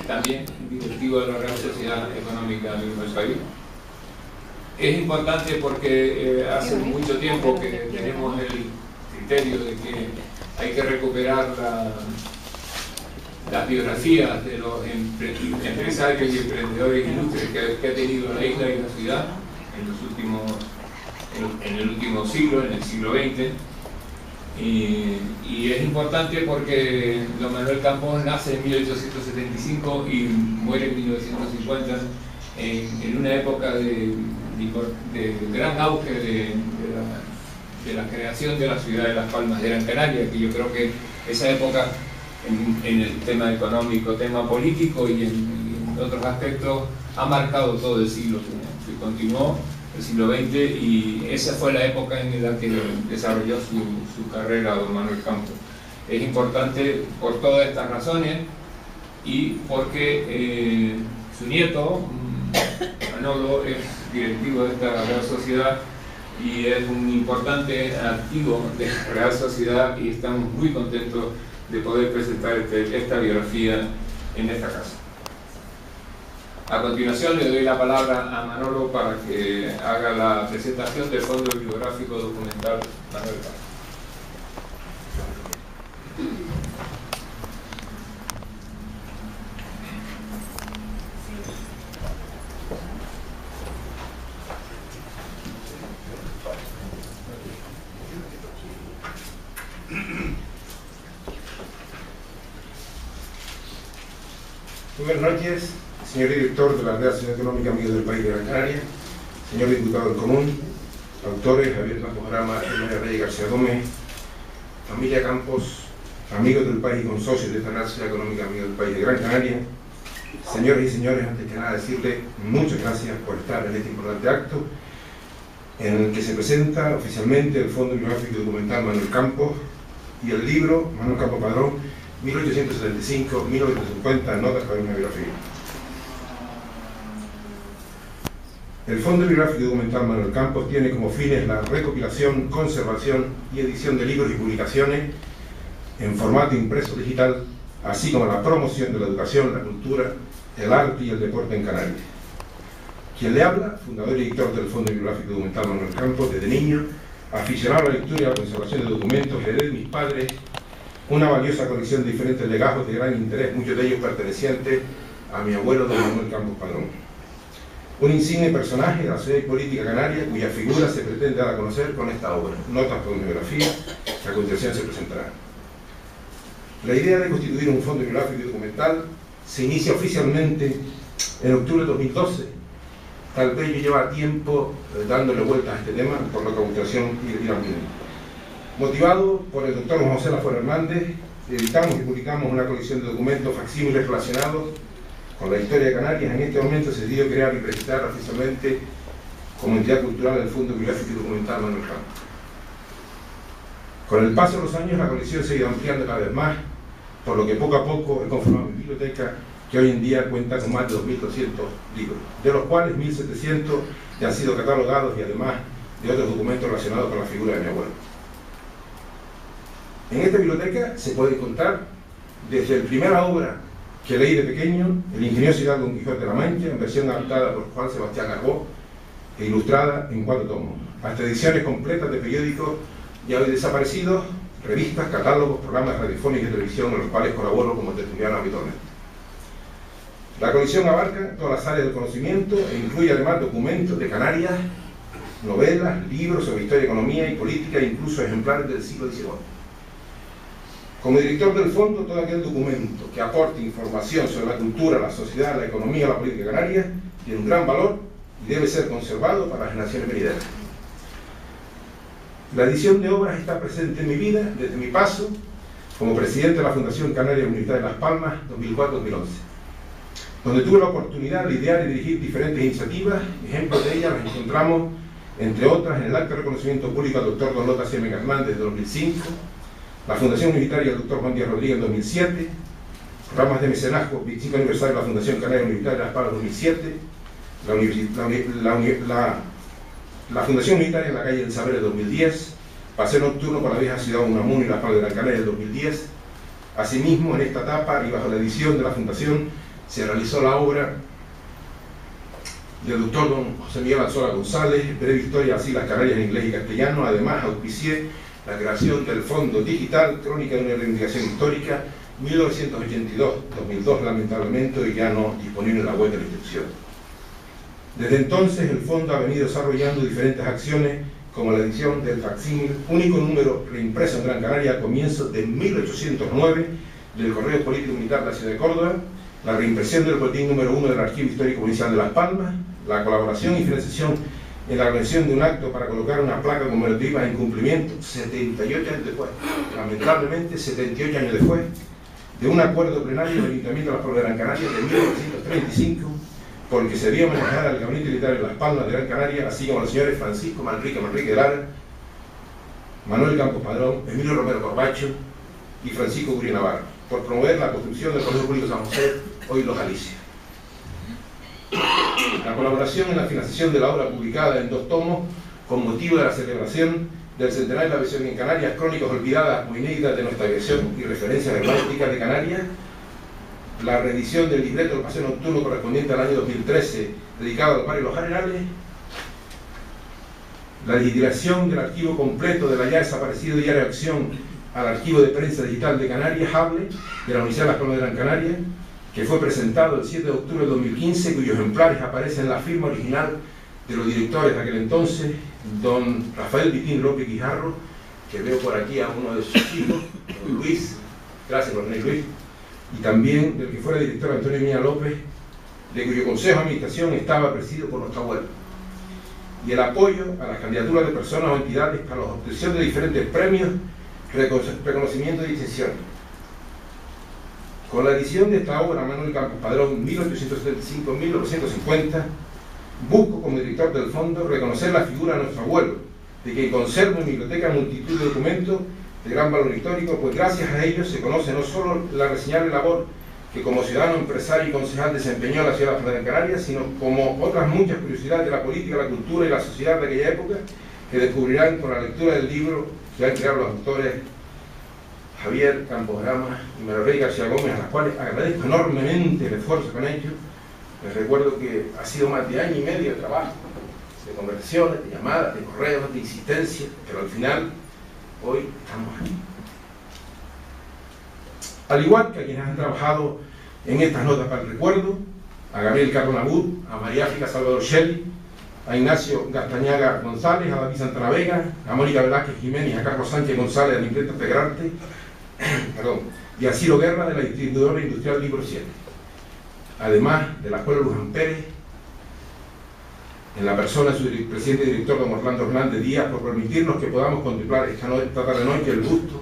también directivo de la Real Sociedad Económica de Rosario. Es importante porque hace mucho tiempo que tenemos el criterio de que hay que recuperar las biografías de los empresarios y emprendedores ilustres que ha tenido la isla y la ciudad en el último siglo, en el siglo XX. Y es importante porque don Manuel Campos nace en 1875 y muere en 1950 en una época de gran auge de la creación de la ciudad de Las Palmas de Gran Canaria, que yo creo que esa época en el tema económico, tema político y en otros aspectos ha marcado todo el siglo que continuó, el siglo XX, y esa fue la época en la que desarrolló su carrera don Manuel Campos. Es importante por todas estas razones y porque su nieto, Manolo, es directivo de esta Real Sociedad y es un importante activo de la Real Sociedad, y estamos muy contentos de poder presentar esta biografía en esta casa. A continuación le doy la palabra a Manolo para que haga la presentación del Fondo Bibliográfico Documental Manuel Campos. Buenas noches, señor director de la Real Sociedad Económica Amigos del País de Gran Canaria, señor diputado del Común, autores Javier Campos Grama y María Reyes García Gómez, familia Campos, amigos del país y consocios de esta Real Sociedad Económica Amigos del País de Gran Canaria, señores y señores, antes que nada decirles muchas gracias por estar en este importante acto en el que se presenta oficialmente el Fondo Bibliográfico y Documental Manuel Campos y el libro Manuel Campos Padrón 1875-1950, notas para una biografía. El Fondo Bibliográfico y Documental Manuel Campos tiene como fines la recopilación, conservación y edición de libros y publicaciones en formato impreso digital, así como la promoción de la educación, la cultura, el arte y el deporte en Canarias. Quien le habla, fundador y editor del Fondo Bibliográfico y Documental Manuel Campos, desde niño, aficionado a la lectura y a la conservación de documentos, heredé de mis padres una valiosa colección de diferentes legajos de gran interés, muchos de ellos pertenecientes a mi abuelo don Manuel Campos Padrón. Un insigne personaje de la sociedad y política canaria cuya figura se pretende dar a conocer con esta obra, Notas para una biografía, que a continuación se presentará. La idea de constituir un fondo bibliográfico y documental se inicia oficialmente en octubre de 2012. Tal vez yo lleva tiempo dándole vueltas a este tema, por lo que a continuación irán viendo. Motivado por el doctor José Lafuera Hernández, editamos y publicamos una colección de documentos facsímiles relacionados con la historia de Canarias. En este momento se decidió crear y registrar oficialmente como entidad cultural el Fondo Bibliográfico y Documental Manuel Campos. Con el paso de los años la colección se ha ido ampliando cada vez más, por lo que poco a poco he conformado mi biblioteca, que hoy en día cuenta con más de 2.200 libros, de los cuales 1.700 ya han sido catalogados y además de otros documentos relacionados con la figura de mi abuelo. En esta biblioteca se puede encontrar desde la primera obra que leí de pequeño, El ingenioso hidalgo Don Quijote de la Mancha, en versión adaptada por Juan Sebastián Arbó e ilustrada en 4 tomos, hasta ediciones completas de periódicos ya hoy desaparecidos, revistas, catálogos, programas radiofónicos y de televisión en los cuales colaboro como testimonial habitualmente. La colección abarca todas las áreas del conocimiento e incluye además documentos de Canarias, novelas, libros sobre historia, economía y política e incluso ejemplares del siglo XIX. Como director del fondo, todo aquel documento que aporte información sobre la cultura, la sociedad, la economía, la política canaria tiene un gran valor y debe ser conservado para las generaciones venideras. La edición de obras está presente en mi vida desde mi paso como presidente de la Fundación Canaria Universidad de Las Palmas 2004-2011, donde tuve la oportunidad de idear y dirigir diferentes iniciativas. Ejemplos de ellas los encontramos, entre otras, en el acto de reconocimiento público al doctor Don Lota Siemens Hernández de 2005, la Fundación Universitaria del Dr. Juan Díaz Rodríguez en 2007, programas de mecenazgo, 25 aniversario de la Fundación Canaria Universitaria de Las Palmas 2007, la Fundación Unitaria en la calle del Saber de 2010, paseo nocturno por la vieja ciudad de Unamuno y Las Palmas de Gran Canaria de 2010. Asimismo, en esta etapa y bajo la edición de la Fundación, se realizó la obra del doctor don José Miguel Anzola González, Breve Historia de las Islas Canarias en inglés y castellano. Además, auspicié la creación del Fondo Digital Crónica de una Reivindicación Histórica 1982-2002, lamentablemente, y ya no disponible en la web de la institución. Desde entonces, el Fondo ha venido desarrollando diferentes acciones, como la edición del facsímil, único número reimpreso en Gran Canaria a comienzos de 1809 del Correo Político Militar de la ciudad de Córdoba, la reimpresión del boletín número 1 del Archivo Histórico Provincial de Las Palmas, la colaboración y financiación en la organización de un acto para colocar una placa conmemorativa en cumplimiento 78 años después, lamentablemente 78 años después, de un acuerdo plenario del Ayuntamiento de Las Palmas de Gran Canaria de 1935, por el que se debía homenajear al Gabinete Militar de Las Palmas de Gran Canaria, así como a los señores Francisco Manrique de Lara, Manuel Campos Padrón, Emilio Romero Corbacho y Francisco Guri Navarro, por promover la construcción del Colegio Público San José, hoy Los Alicios. La colaboración en la financiación de la obra publicada en 2 tomos con motivo de la celebración del centenario de la aviación en Canarias, crónicas olvidadas o inéditas de nuestra aviación y referencias emblemáticas de Canarias, la reedición del libreto del paseo nocturno correspondiente al año 2013 dedicado al barrio Los Arenales, la digitalización del archivo completo de la ya desaparecido Diario de Acción al Archivo de Prensa Digital de Canarias, Hable, de la Universidad de Las Palmas de Gran Canaria, que fue presentado el 7 de octubre de 2015, cuyos ejemplares aparecen en la firma original de los directores de aquel entonces, don Rafael Vitín López Guijarro, que veo por aquí a uno de sus hijos, don Luis, gracias don Luis, y también del que fuera director Antonio Miña López, de cuyo consejo de administración estaba presidido por nuestro abuelo, y el apoyo a las candidaturas de personas o entidades para la obtención de diferentes premios, reconocimientos y distinciones. Con la edición de esta obra, Manuel Campos Padrón, 1875-1950, busco como director del fondo reconocer la figura de nuestro abuelo, de quien conservo en mi biblioteca multitud de documentos de gran valor histórico, pues gracias a ellos se conoce no solo la reseñable labor que como ciudadano, empresario y concejal desempeñó en la ciudad de Gran Canaria, sino como otras muchas curiosidades de la política, la cultura y la sociedad de aquella época, que descubrirán con la lectura del libro que han creado los autores Javier Campos Grama y María Rey García Gómez, a las cuales agradezco enormemente el esfuerzo que han hecho. Les recuerdo que ha sido más de año y medio de trabajo, de conversaciones, de llamadas, de correos, de insistencia, pero al final, hoy estamos aquí. Al igual que a quienes han trabajado en estas notas para el recuerdo, a Gabriel Carlos Nabud, a María África Salvador Shelley, a Ignacio Gastañaga González, a David Santana Vega, a Mónica Velázquez Jiménez, a Carlos Sánchez González, a la imprenta Integrante, y a Ciro Guerra de la distribuidora industrial Libro 7. Además de la Escuela Luján Pérez, en la persona de su presidente y director don Orlando Hernández Díaz, por permitirnos que podamos contemplar esta tarde noche el busto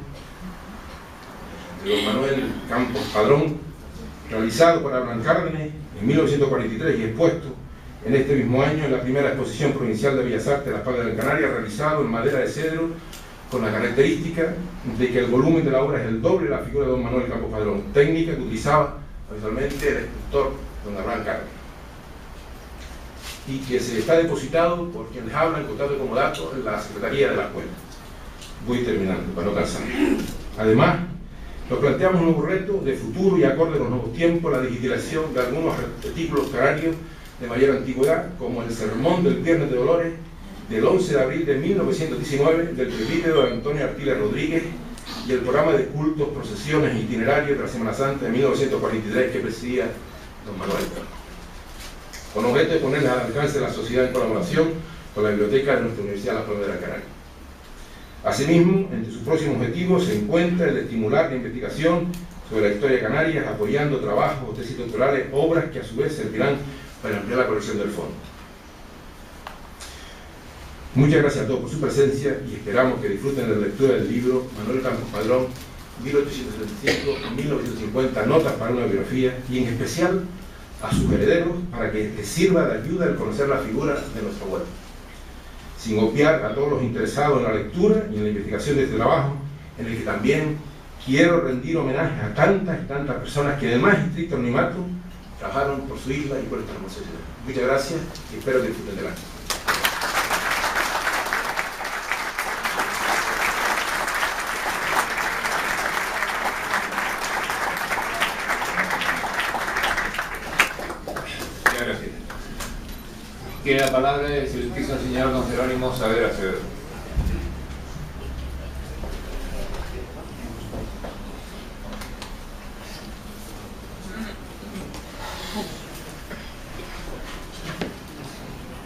de don Manuel Campos Padrón, realizado por Abraham Cárdenas en 1943 y expuesto en este mismo año en la primera exposición provincial de Bellas Artes de Las Palmas de Gran Canaria, realizado en madera de cedro, con la característica de que el volumen de la obra es el doble de la figura de don Manuel Campos Padrón, técnica que utilizaba habitualmente el escultor don Abraham Cárdenas, y que se está depositado por quien les habla en contrato de comodato en la Secretaría de la Escuela. Voy terminando, para no cansar. Además, nos planteamos un nuevo reto de futuro y acorde a los nuevos tiempos, la digitalización de algunos artículos canarios de mayor antigüedad, como el Sermón del Viernes de Dolores, del 11 de abril de 1919, del presbítero Antonio Artiles Rodríguez, y el programa de cultos, procesiones e itinerarios de la Semana Santa de 1943 que presidía don Manuel, con objeto de ponerles al alcance de la sociedad en colaboración con la biblioteca de nuestra Universidad de Las Palmas de Gran Canaria. Asimismo, entre sus próximos objetivos se encuentra el de estimular la investigación sobre la historia de Canarias, apoyando trabajos, tesis doctorales, obras que a su vez servirán para ampliar la colección del fondo. Muchas gracias a todos por su presencia y esperamos que disfruten de la lectura del libro Manuel Campos Padrón, 1875-1950, Notas para una biografía, y en especial a sus herederos para que les sirva de ayuda al conocer la figura de nuestro abuelo. Sin obviar a todos los interesados en la lectura y en la investigación de este trabajo, en el que también quiero rendir homenaje a tantas y tantas personas que, además de estricto anonimato, trabajaron por su isla y por esta hermosa ciudad. Muchas gracias y espero que disfruten del acto. Muchas gracias. Tiene la palabra el excelentísimo señor don Jerónimo Saavedra Acevedo.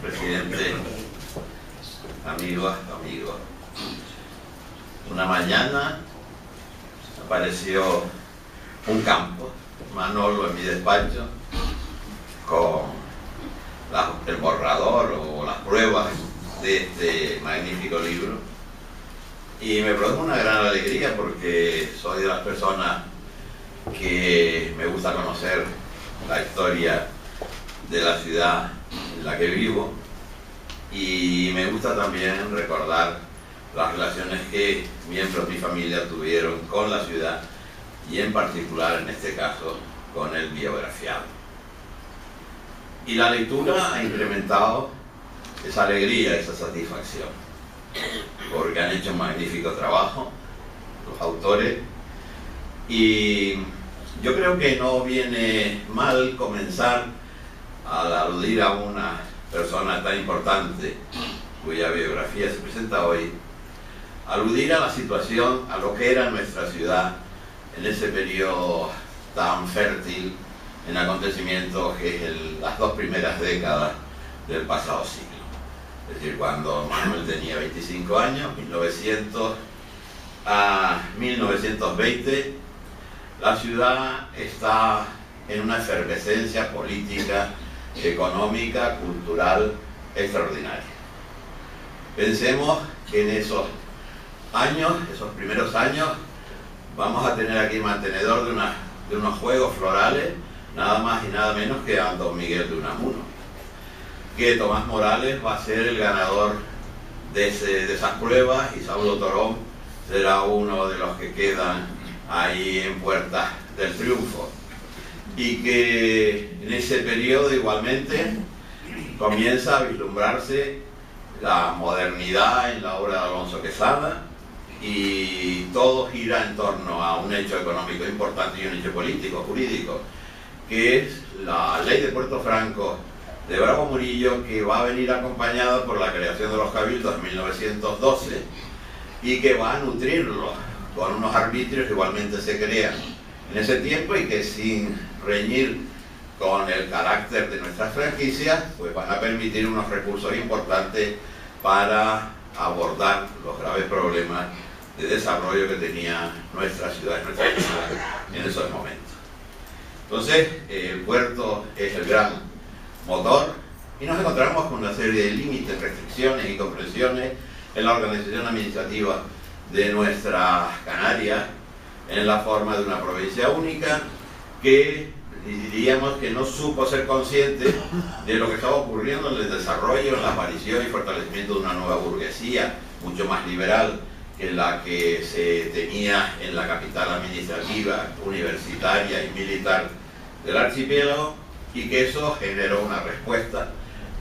Presidente, amigos, una mañana apareció un campo, Manolo en mi despacho, con el borrador o las pruebas de este magnífico libro, y me produjo una gran alegría porque soy de las personas que me gusta conocer la historia de la ciudad en la que vivo, y me gusta también recordar las relaciones que miembros de mi familia tuvieron con la ciudad, y en particular en este caso con el biografiado. Y la lectura ha incrementado esa alegría, esa satisfacción, porque han hecho un magnífico trabajo los autores, y yo creo que no viene mal comenzar al aludir a una persona tan importante cuya biografía se presenta hoy, aludir a la situación, a lo que era nuestra ciudad en ese periodo tan fértil en acontecimientos que es las 2 primeras décadas del pasado siglo. Es decir, cuando Manuel tenía 25 años, 1900 a 1920, la ciudad está en una efervescencia política, económica, cultural extraordinaria. Pensemos que en esos años, esos primeros años, vamos a tener aquí mantenedor de unos juegos florales, nada más y nada menos que a don Miguel de Unamuno, que Tomás Morales va a ser el ganador de esas pruebas, y Saulo Torón será uno de los que quedan ahí en puertas del triunfo, y que en ese periodo igualmente comienza a vislumbrarse la modernidad en la obra de Alonso Quesada, y todo gira en torno a un hecho económico importante y un hecho político, jurídico, que es la ley de Puerto Franco de Bravo Murillo, que va a venir acompañada por la creación de los cabildos en 1912, y que va a nutrirlos con unos arbitrios que igualmente se crean en ese tiempo, y que sin reñir con el carácter de nuestras franquicias, pues van a permitir unos recursos importantes para abordar los graves problemas de desarrollo que tenía nuestra ciudad en esos momentos. Entonces, el puerto es el gran motor, y nos encontramos con una serie de límites, restricciones y comprensiones en la organización administrativa de nuestra Canarias, en la forma de una provincia única que diríamos que no supo ser consciente de lo que estaba ocurriendo en el desarrollo, en la aparición y fortalecimiento de una nueva burguesía mucho más liberal que la que se tenía en la capital administrativa, universitaria y militar del archipiélago, y que eso generó una respuesta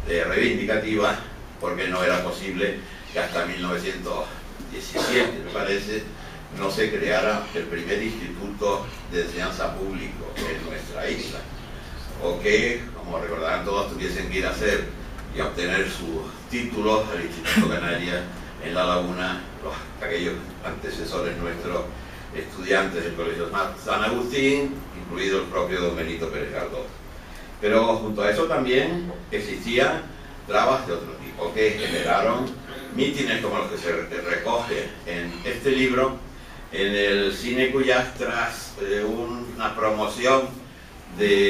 reivindicativa, porque no era posible que hasta 1917, me parece, no se creara el primer instituto de enseñanza público en nuestra isla, o que, como recordarán todos, tuviesen que ir a hacer y a obtener sus títulos al Instituto Canarias en La Laguna, aquellos antecesores nuestros, estudiantes del Colegio San Agustín, incluido el propio don Benito Pérez Galdós. Pero junto a eso también existían trabas de otro tipo, que generaron mítines como los que se recoge en este libro, en el Cine Cuyas, tras una promoción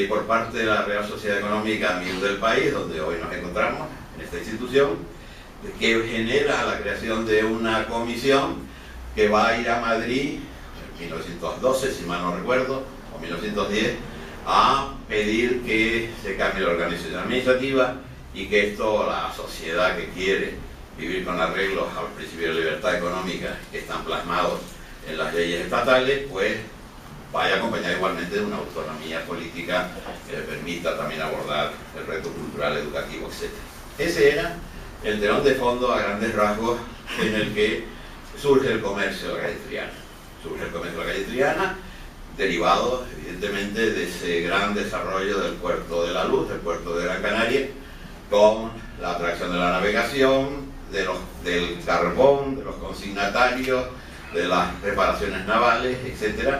por parte de la Real Sociedad Económica Amigos del País, donde hoy nos encontramos, en esta institución, que genera la creación de una comisión que va a ir a Madrid en 1912, si mal no recuerdo, o 1910, a pedir que se cambie la organización administrativa, y que esto, la sociedad que quiere vivir con arreglos a los principios de libertad económica que están plasmados en las leyes estatales, pues vaya acompañada igualmente de una autonomía política que le permita también abordar el reto cultural, educativo, etc. Ese era el telón de fondo a grandes rasgos en el que surge el comercio de la calle Triana. Surge el comercio de la calle Triana, derivado evidentemente de ese gran desarrollo del puerto de la andaluz del puerto de Gran Canaria, con la atracción de la navegación, del carbón, de los consignatarios, de las reparaciones navales, etc.,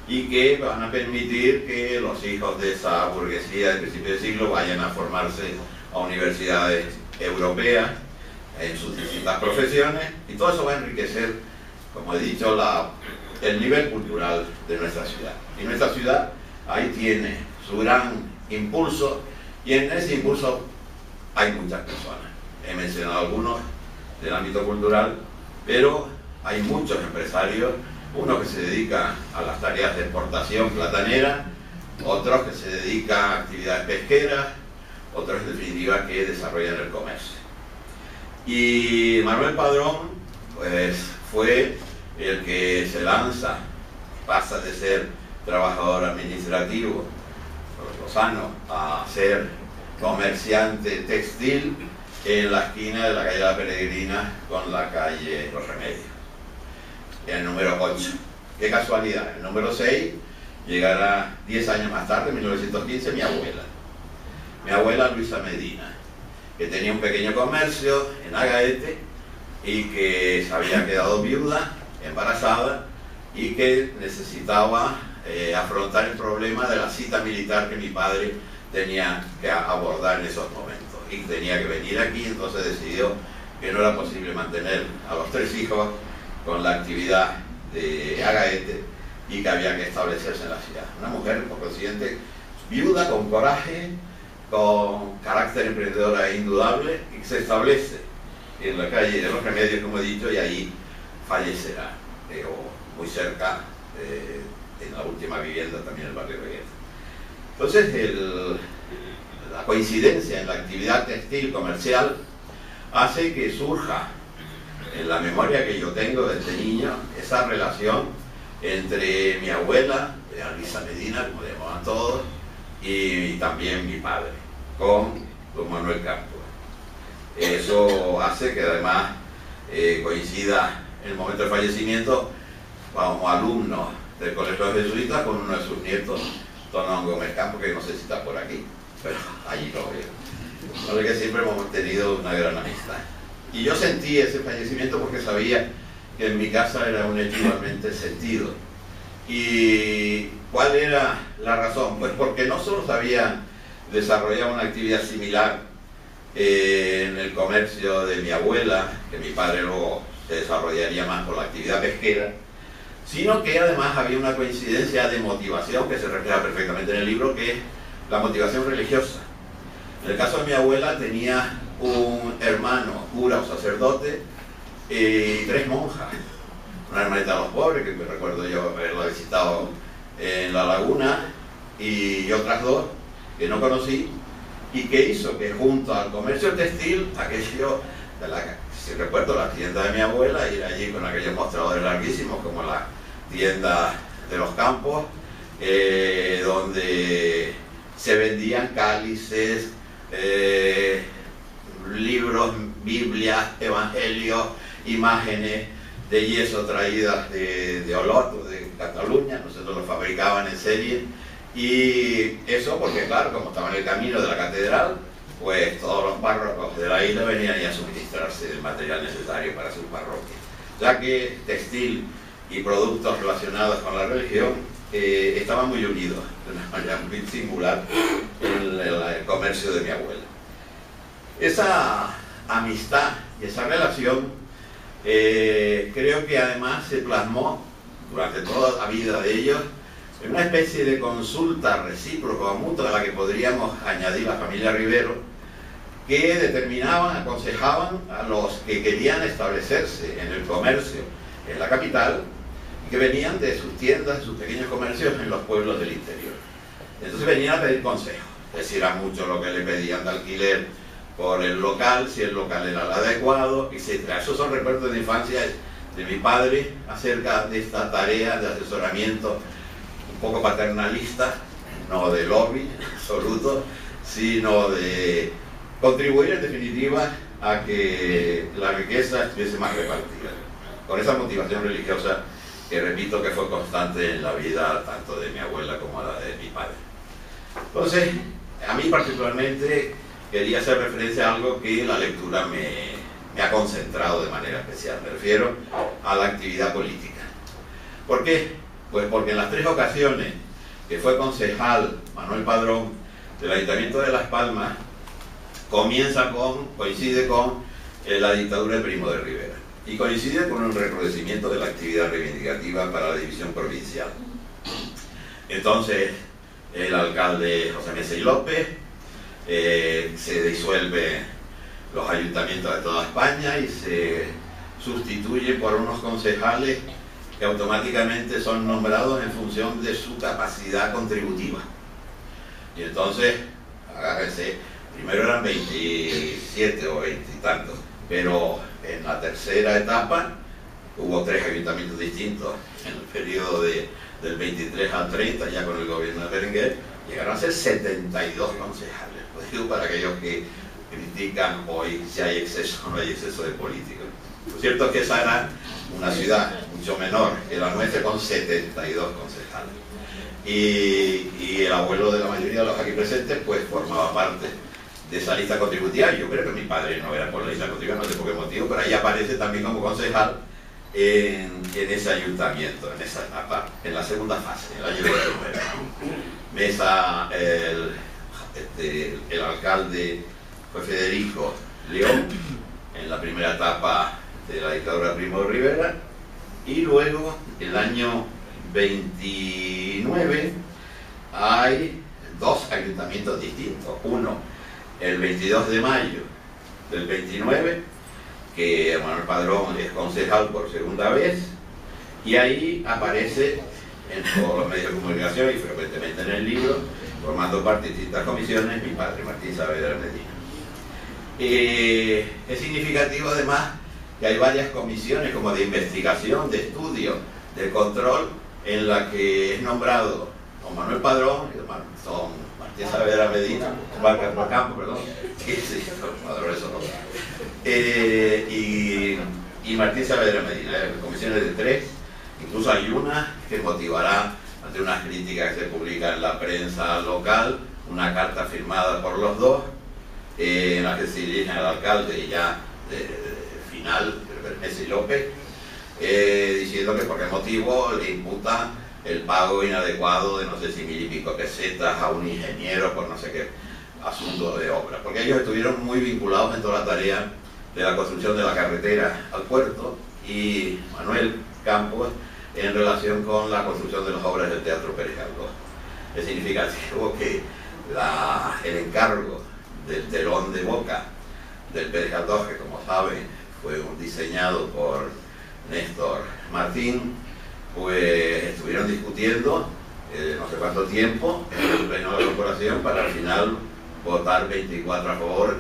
y que van a permitir que los hijos de esa burguesía del principio del siglo vayan a formarse a universidades europeas en sus distintas profesiones, y todo eso va a enriquecer, como he dicho, el nivel cultural de nuestra ciudad. Y nuestra ciudad ahí tiene su gran impulso, y en ese impulso hay muchas personas. He mencionado algunos del ámbito cultural, pero hay muchos empresarios, unos que se dedican a las tareas de exportación platanera, otros que se dedican a actividades pesqueras, otros en definitiva que desarrollan el comercio. Y Manuel Padrón pues fue el que se lanza, pasa de ser trabajador administrativo lozano a ser comerciante textil en la esquina de la calle La Peregrina con la calle Los Remedios, en el número 8. Qué casualidad, el número 6 llegará 10 años más tarde, en 1915, mi abuela Luisa Medina, que tenía un pequeño comercio en Agaete y que se había quedado viuda, embarazada, y que necesitaba afrontar el problema de la cita militar que mi padre tenía que abordar en esos momentos, y tenía que venir aquí. Entonces decidió que no era posible mantener a los 3 hijos con la actividad de Agaete y que había que establecerse en la ciudad. Una mujer, por consiguiente, viuda, con coraje, con carácter emprendedora e indudable, y que se establece en la calle de Los Remedios, como he dicho, y ahí fallecerá, muy cerca, en la última vivienda también en el barrio Reguera. Entonces, la coincidencia en la actividad textil comercial hace que surja en la memoria que yo tengo desde niño esa relación entre mi abuela, Luisa Medina, como le llamaban todos, y también mi padre, con don Manuel Campos. Eso hace que además coincida en el momento del fallecimiento como alumno del Colegio Jesuita con uno de sus nietos, don Gómez Campos, que no sé si está por aquí, pero allí lo veo. No sé, que siempre hemos tenido una gran amistad. Y yo sentí ese fallecimiento porque sabía que en mi casa era un hecho igualmente sentido. ¿Y cuál era la razón? Pues porque no solo sabía desarrollar una actividad similar en el comercio de mi abuela, que mi padre luego se desarrollaría más por la actividad pesquera, sino que además había una coincidencia de motivación que se refleja perfectamente en el libro, que es la motivación religiosa. En el caso de mi abuela tenía un hermano cura o sacerdote y 3 monjas. Una hermanita de los pobres, que me recuerdo yo haberla visitado en La Laguna, y otras 2 que no conocí, y que hizo que junto al comercio textil, aquello, si recuerdo, la tienda de mi abuela, ir allí con aquellos mostradores larguísimos como la tienda de los Campos, donde se vendían cálices, libros, Biblias, evangelios, imágenes de yeso traídas de Olot, de Cataluña. Nosotros los fabricaban en serie, y eso porque, claro, como estaba en el camino de la catedral, pues todos los párrocos de la isla venían a suministrarse del material necesario para sus parroquias, ya que textil y productos relacionados con la religión estaban muy unidos de una manera muy singular en el comercio de mi abuela. Esa amistad y esa relación creo que además se plasmó durante toda la vida de ellos en una especie de consulta recíproca o mutua, a la que podríamos añadir la familia Rivero, que determinaban, aconsejaban a los que querían establecerse en el comercio en la capital, y que venían de sus tiendas, de sus pequeños comercios en los pueblos del interior. Entonces venían a pedir consejos, es decir, era mucho lo que le pedían de alquiler por el local, si el local era el adecuado, etc. Esos son recuerdos de infancia de mi padre acerca de esta tarea de asesoramiento un poco paternalista, no de lobby en absoluto, sino de contribuir en definitiva a que la riqueza estuviese más repartida, con esa motivación religiosa que repito que fue constante en la vida tanto de mi abuela como la de mi padre. Entonces, a mí particularmente quería hacer referencia a algo que la lectura me ha concentrado de manera especial. Me refiero a la actividad política. ¿Por qué? Pues porque en las 3 ocasiones que fue concejal Manuel Padrón del Ayuntamiento de Las Palmas, coincide con la dictadura de Primo de Rivera y coincide con un recrudecimiento de la actividad reivindicativa para la división provincial. Entonces, el alcalde José Mesa y López, se disuelve los ayuntamientos de toda España y se sustituye por unos concejales que automáticamente son nombrados en función de su capacidad contributiva. Y entonces, agárrense, primero eran 27 o 20 y tantos, pero en la tercera etapa hubo 3 ayuntamientos distintos en el periodo del 23 al 30, ya con el gobierno de Berenguer, llegaron a ser 72 concejales. Pues digo, para aquellos que critican hoy si hay exceso o no hay exceso de políticos. Lo cierto es que esa era una ciudad mucho menor que la nuestra, con 72 concejales. Y el abuelo de la mayoría de los aquí presentes pues formaba parte de esa lista contributiva. Yo creo que mi padre no era por la lista contributiva, no sé por qué motivo, pero ahí aparece también como concejal en ese ayuntamiento, en esa etapa, en la segunda fase, en el año 29. Mesa, el alcalde fue Federico León en la primera etapa de la dictadura de Primo de Rivera, y luego el año 29 hay 2 ayuntamientos distintos. Uno, el 22 de mayo del 29, que Manuel Padrón es concejal por segunda vez, y ahí aparece en todos los medios de comunicación y frecuentemente en el libro, formando parte de distintas comisiones, mi padre, Martín Saavedra Medina. Es significativo además que hay varias comisiones como de investigación, de estudio, de control, en la que es nombrado don Manuel Padrón, don Martín Saavedra Medina, Campo, perdón, sí, Padrón, eso no. Y Martín Saavedra Medina, comisiones de 3, incluso hay una que motivará, ante unas críticas que se publican en la prensa local, una carta firmada por los 2, en la que se dirigen al alcalde y ya final, Mesa y López, diciendo que por qué motivo le imputa el pago inadecuado de no sé si 1000 y pico pesetas a un ingeniero por no sé qué asunto de obra, porque ellos estuvieron muy vinculados en toda la tarea de la construcción de la carretera al puerto, y Manuel Campos en relación con la construcción de las obras del Teatro Pérez Galdós. Es significativo que el encargo del telón de boca del Pérez Galdós, que como saben fue diseñado por Néstor Martín, pues estuvieron discutiendo no sé cuánto tiempo en el pleno de la corporación para al final votar 24 a favor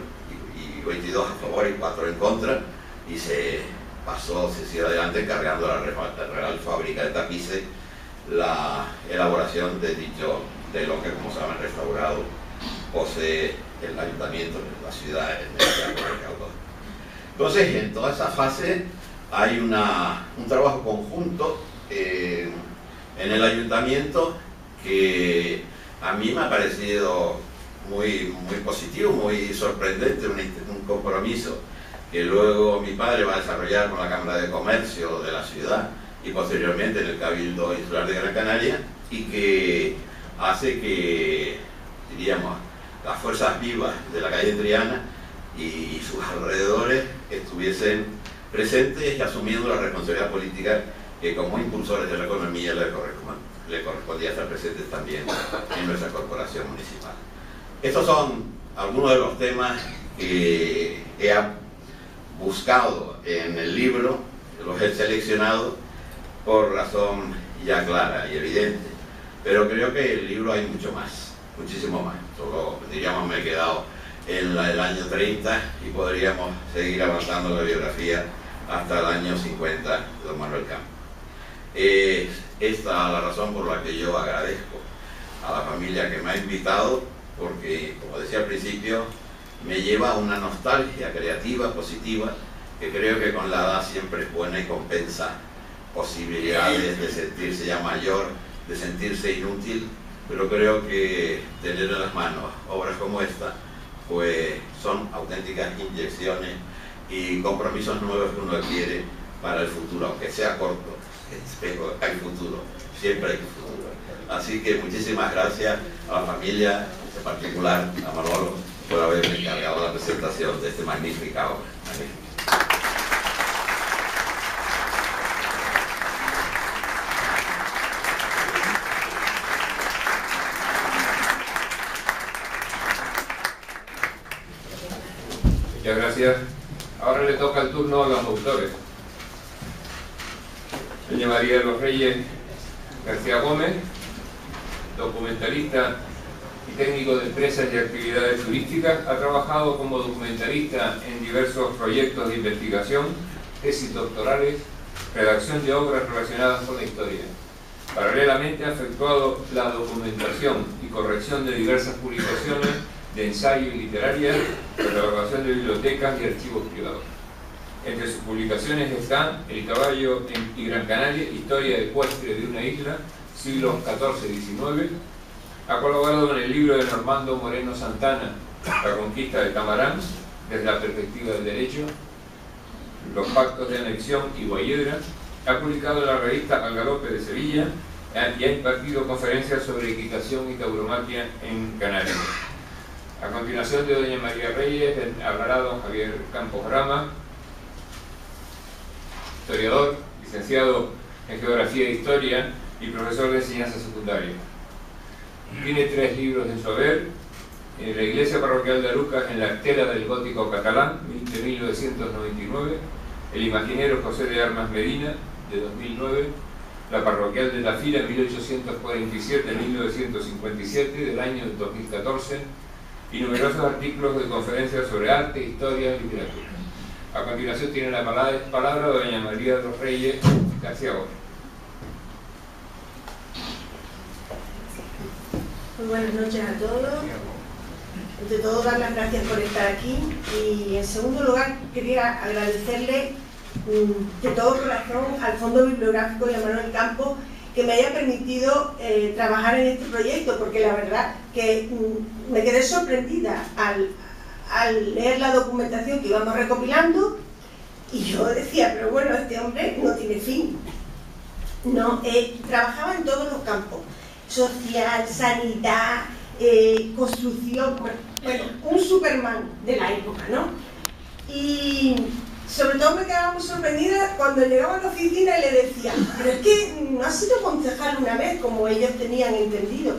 y 22 a favor y 4 en contra, y se siguió adelante encargando a la Real Fábrica de Tapices la elaboración de dicho telón que, como saben, restaurado posee el ayuntamiento, la ciudad, en el Teatro Pérez Galdós. Entonces, en toda esa fase hay un trabajo conjunto en el ayuntamiento que a mí me ha parecido muy positivo, muy sorprendente, un compromiso que luego mi padre va a desarrollar con la Cámara de Comercio de la ciudad y posteriormente en el Cabildo Insular de Gran Canaria, y que hace que, diríamos, las fuerzas vivas de la calle Triana y sus alrededores estuviesen presentes y asumiendo la responsabilidad política que como impulsores de la economía le correspondía estar presentes también en nuestra corporación municipal. Estos son algunos de los temas que he buscado en el libro, los he seleccionado por razón ya clara y evidente, pero creo que en el libro hay mucho más, muchísimo más. Solo, diríamos, me he quedado en el año 30 y podríamos seguir avanzando en la biografía hasta el año 50 de don Manuel Campos. Esta es la razón por la que yo agradezco a la familia que me ha invitado, porque, como decía al principio, me lleva a una nostalgia creativa, positiva, que creo que con la edad siempre es buena y compensa posibilidades de sentirse ya mayor, de sentirse inútil pero creo que tener en las manos obras como esta, pues son auténticas inyecciones y compromisos nuevos que uno quiere para el futuro, aunque sea corto, pero hay futuro, siempre hay futuro. Así que muchísimas gracias a la familia, en particular a Manolo, por haberme encargado la presentación de esta magnífica obra. Muchas gracias. Ahora le toca el turno a los autores. Doña María de los Reyes García Gómez, documentalista y técnico de empresas y actividades turísticas, ha trabajado como documentalista en diversos proyectos de investigación, tesis doctorales, redacción de obras relacionadas con la historia. Paralelamente ha efectuado la documentación y corrección de diversas publicaciones de ensayo y literaria, catalogación de bibliotecas y archivos privados. Entre sus publicaciones están El caballo y Gran Canaria, historia ecuestre de una isla, siglos XIV-XIX. Ha colaborado en el libro de Normando Moreno Santana, La conquista de Tamarán, desde la perspectiva del derecho, Los pactos de anexión y Guayedra. Ha publicado en la revista Al Galope de Sevilla y ha impartido conferencias sobre equitación y tauromaquia en Canarias. A continuación de doña María Reyes hablará don Javier Campos Rama, historiador, licenciado en Geografía e Historia y profesor de enseñanza secundaria. Tiene 3 libros en su haber: La iglesia parroquial de Arucas en la estela del gótico catalán, de 1999, El imaginero José de Armas Medina, de 2009, La parroquial de la Fila, 1847-1957, del año 2014, y numerosos artículos de conferencias sobre arte, historia y literatura. A continuación tiene la palabra doña María de los Reyes García Gómez. Muy buenas noches a todos. Ante todo, dar las gracias por estar aquí y, en segundo lugar, quería agradecerle de todo corazón al Fondo Bibliográfico y a Manuel Campos que me haya permitido trabajar en este proyecto, porque la verdad que me quedé sorprendida al leer la documentación que íbamos recopilando, y yo decía, pero bueno, este hombre no tiene fin. No, trabajaba en todos los campos: social, sanidad, construcción, bueno, un Superman de la época, ¿no? Y sobre todo me quedaba muy sorprendida cuando llegaba a la oficina y le decía, pero es que no ha sido concejal una vez, como ellos tenían entendido.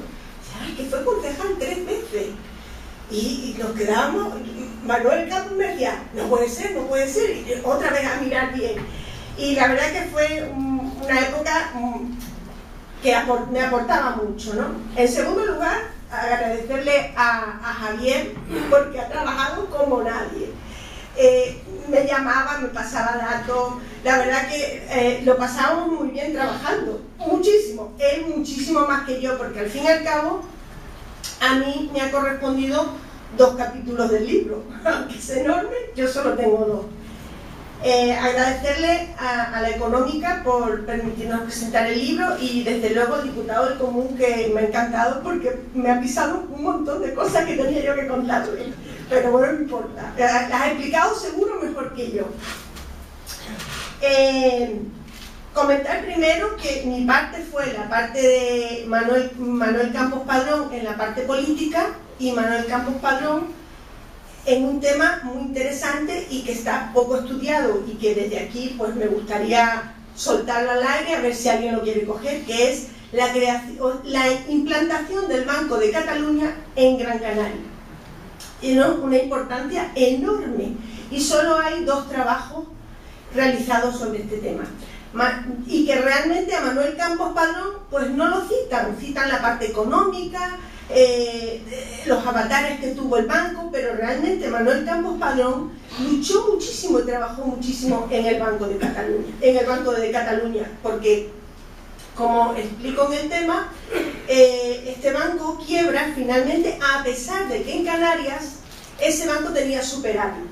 ¿Sabes? Que fue concejal 3 veces. Y nos quedábamos, Manuel Campos me decía, no puede ser, y otra vez a mirar bien. Y la verdad que fue una época que me aportaba mucho, ¿no? En segundo lugar, agradecerle a Javier, porque ha trabajado como nadie. Me llamaba, me pasaba datos, la verdad que lo pasábamos muy bien trabajando, muchísimo, él muchísimo más que yo, porque al fin y al cabo a mí me ha correspondido 2 capítulos del libro, aunque es enorme, yo solo tengo 2. Agradecerle a la Económica por permitirnos presentar el libro, y desde luego al diputado del Común, que me ha encantado porque me ha pisado un montón de cosas que tenía yo que contarle, pero bueno, no importa, las ha explicado seguro mejor que yo. Comentar primero que mi parte fue la parte de Manuel Campos Padrón en la parte política, y Manuel Campos Padrón en un tema muy interesante y que está poco estudiado, y que desde aquí pues me gustaría soltarlo al aire a ver si alguien lo quiere coger, que es la implantación del Banco de Cataluña en Gran Canaria. Tiene una importancia enorme y solo hay 2 trabajos realizados sobre este tema, y que realmente a Manuel Campos Padrón pues no lo citan la parte económica, los avatares que tuvo el banco, pero realmente Manuel Campos Padrón luchó muchísimo y trabajó muchísimo en el Banco de Cataluña, porque, como explico en el tema, este banco quiebra finalmente, a pesar de que en Canarias ese banco tenía superávit.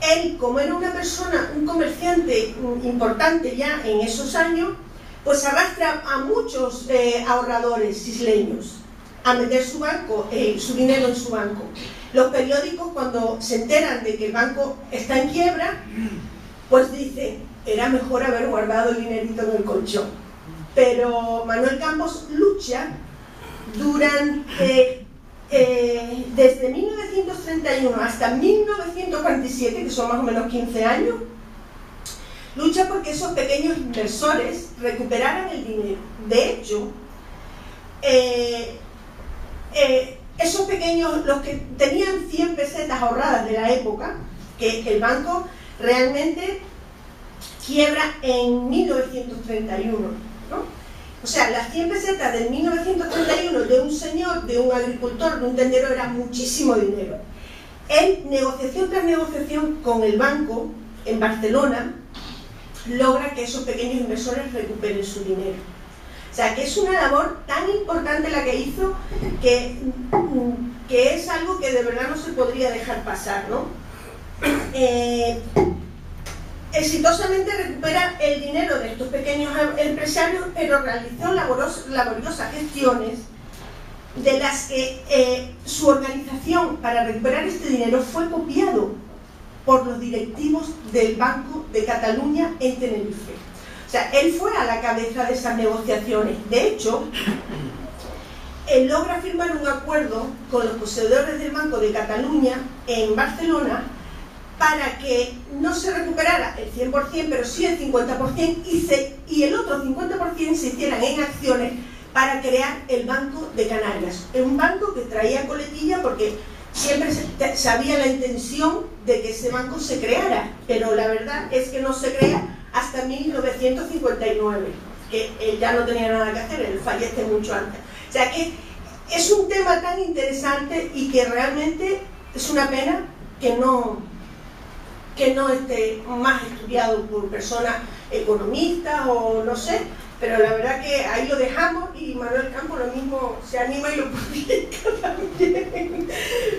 Él, como era una persona, un comerciante importante ya en esos años, pues arrastra a muchos ahorradores isleños a meter su dinero en su banco. Los periódicos, cuando se enteran de que el banco está en quiebra, pues dicen, era mejor haber guardado el dinerito en el colchón. Pero Manuel Campos lucha durante, desde 1931 hasta 1947, que son más o menos 15 años, lucha porque esos pequeños inversores recuperaran el dinero. De hecho, esos pequeños, los que tenían 100 pesetas ahorradas de la época, que el banco realmente quiebra en 1931, ¿no? O sea, las 100 pesetas del 1931 de un señor, de un agricultor, de un tendero, era muchísimo dinero. En negociación tras negociación con el banco, en Barcelona, logra que esos pequeños inversores recuperen su dinero. O sea, que es una labor tan importante la que hizo que es algo que de verdad no se podría dejar pasar, ¿no? Exitosamente recupera el dinero de estos pequeños empresarios, pero realizó laboriosas gestiones de las que su organización para recuperar este dinero fue copiado por los directivos del Banco de Cataluña en Tenerife. O sea, él fue a la cabeza de esas negociaciones. De hecho, él logra firmar un acuerdo con los poseedores del Banco de Cataluña en Barcelona para que no se recuperara el 100%, pero sí el 50%, y el otro 50% se hicieran en acciones para crear el Banco de Canarias. Es un banco que traía coletilla porque siempre se había la intención de que ese banco se creara, pero la verdad es que no se crea hasta 1959, que él ya no tenía nada que hacer, él fallece mucho antes. O sea que es un tema tan interesante y que realmente es una pena que no esté más estudiado por personas economistas o no sé, pero la verdad que ahí lo dejamos y Manuel Campos lo mismo se anima y lo publica también.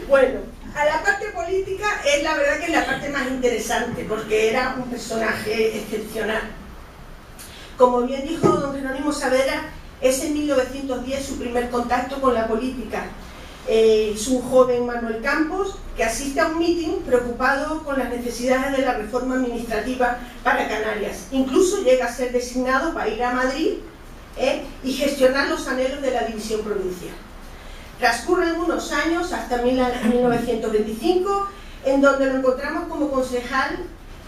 Bueno, a la parte política es la verdad que es la parte más interesante porque era un personaje excepcional. Como bien dijo don Jerónimo Saavedra, es en 1910 su primer contacto con la política. Es un joven Manuel Campos que asiste a un mitin preocupado con las necesidades de la reforma administrativa para Canarias. Incluso llega a ser designado para ir a Madrid y gestionar los anhelos de la división provincial. Transcurren unos años hasta 1925, en donde lo encontramos como concejal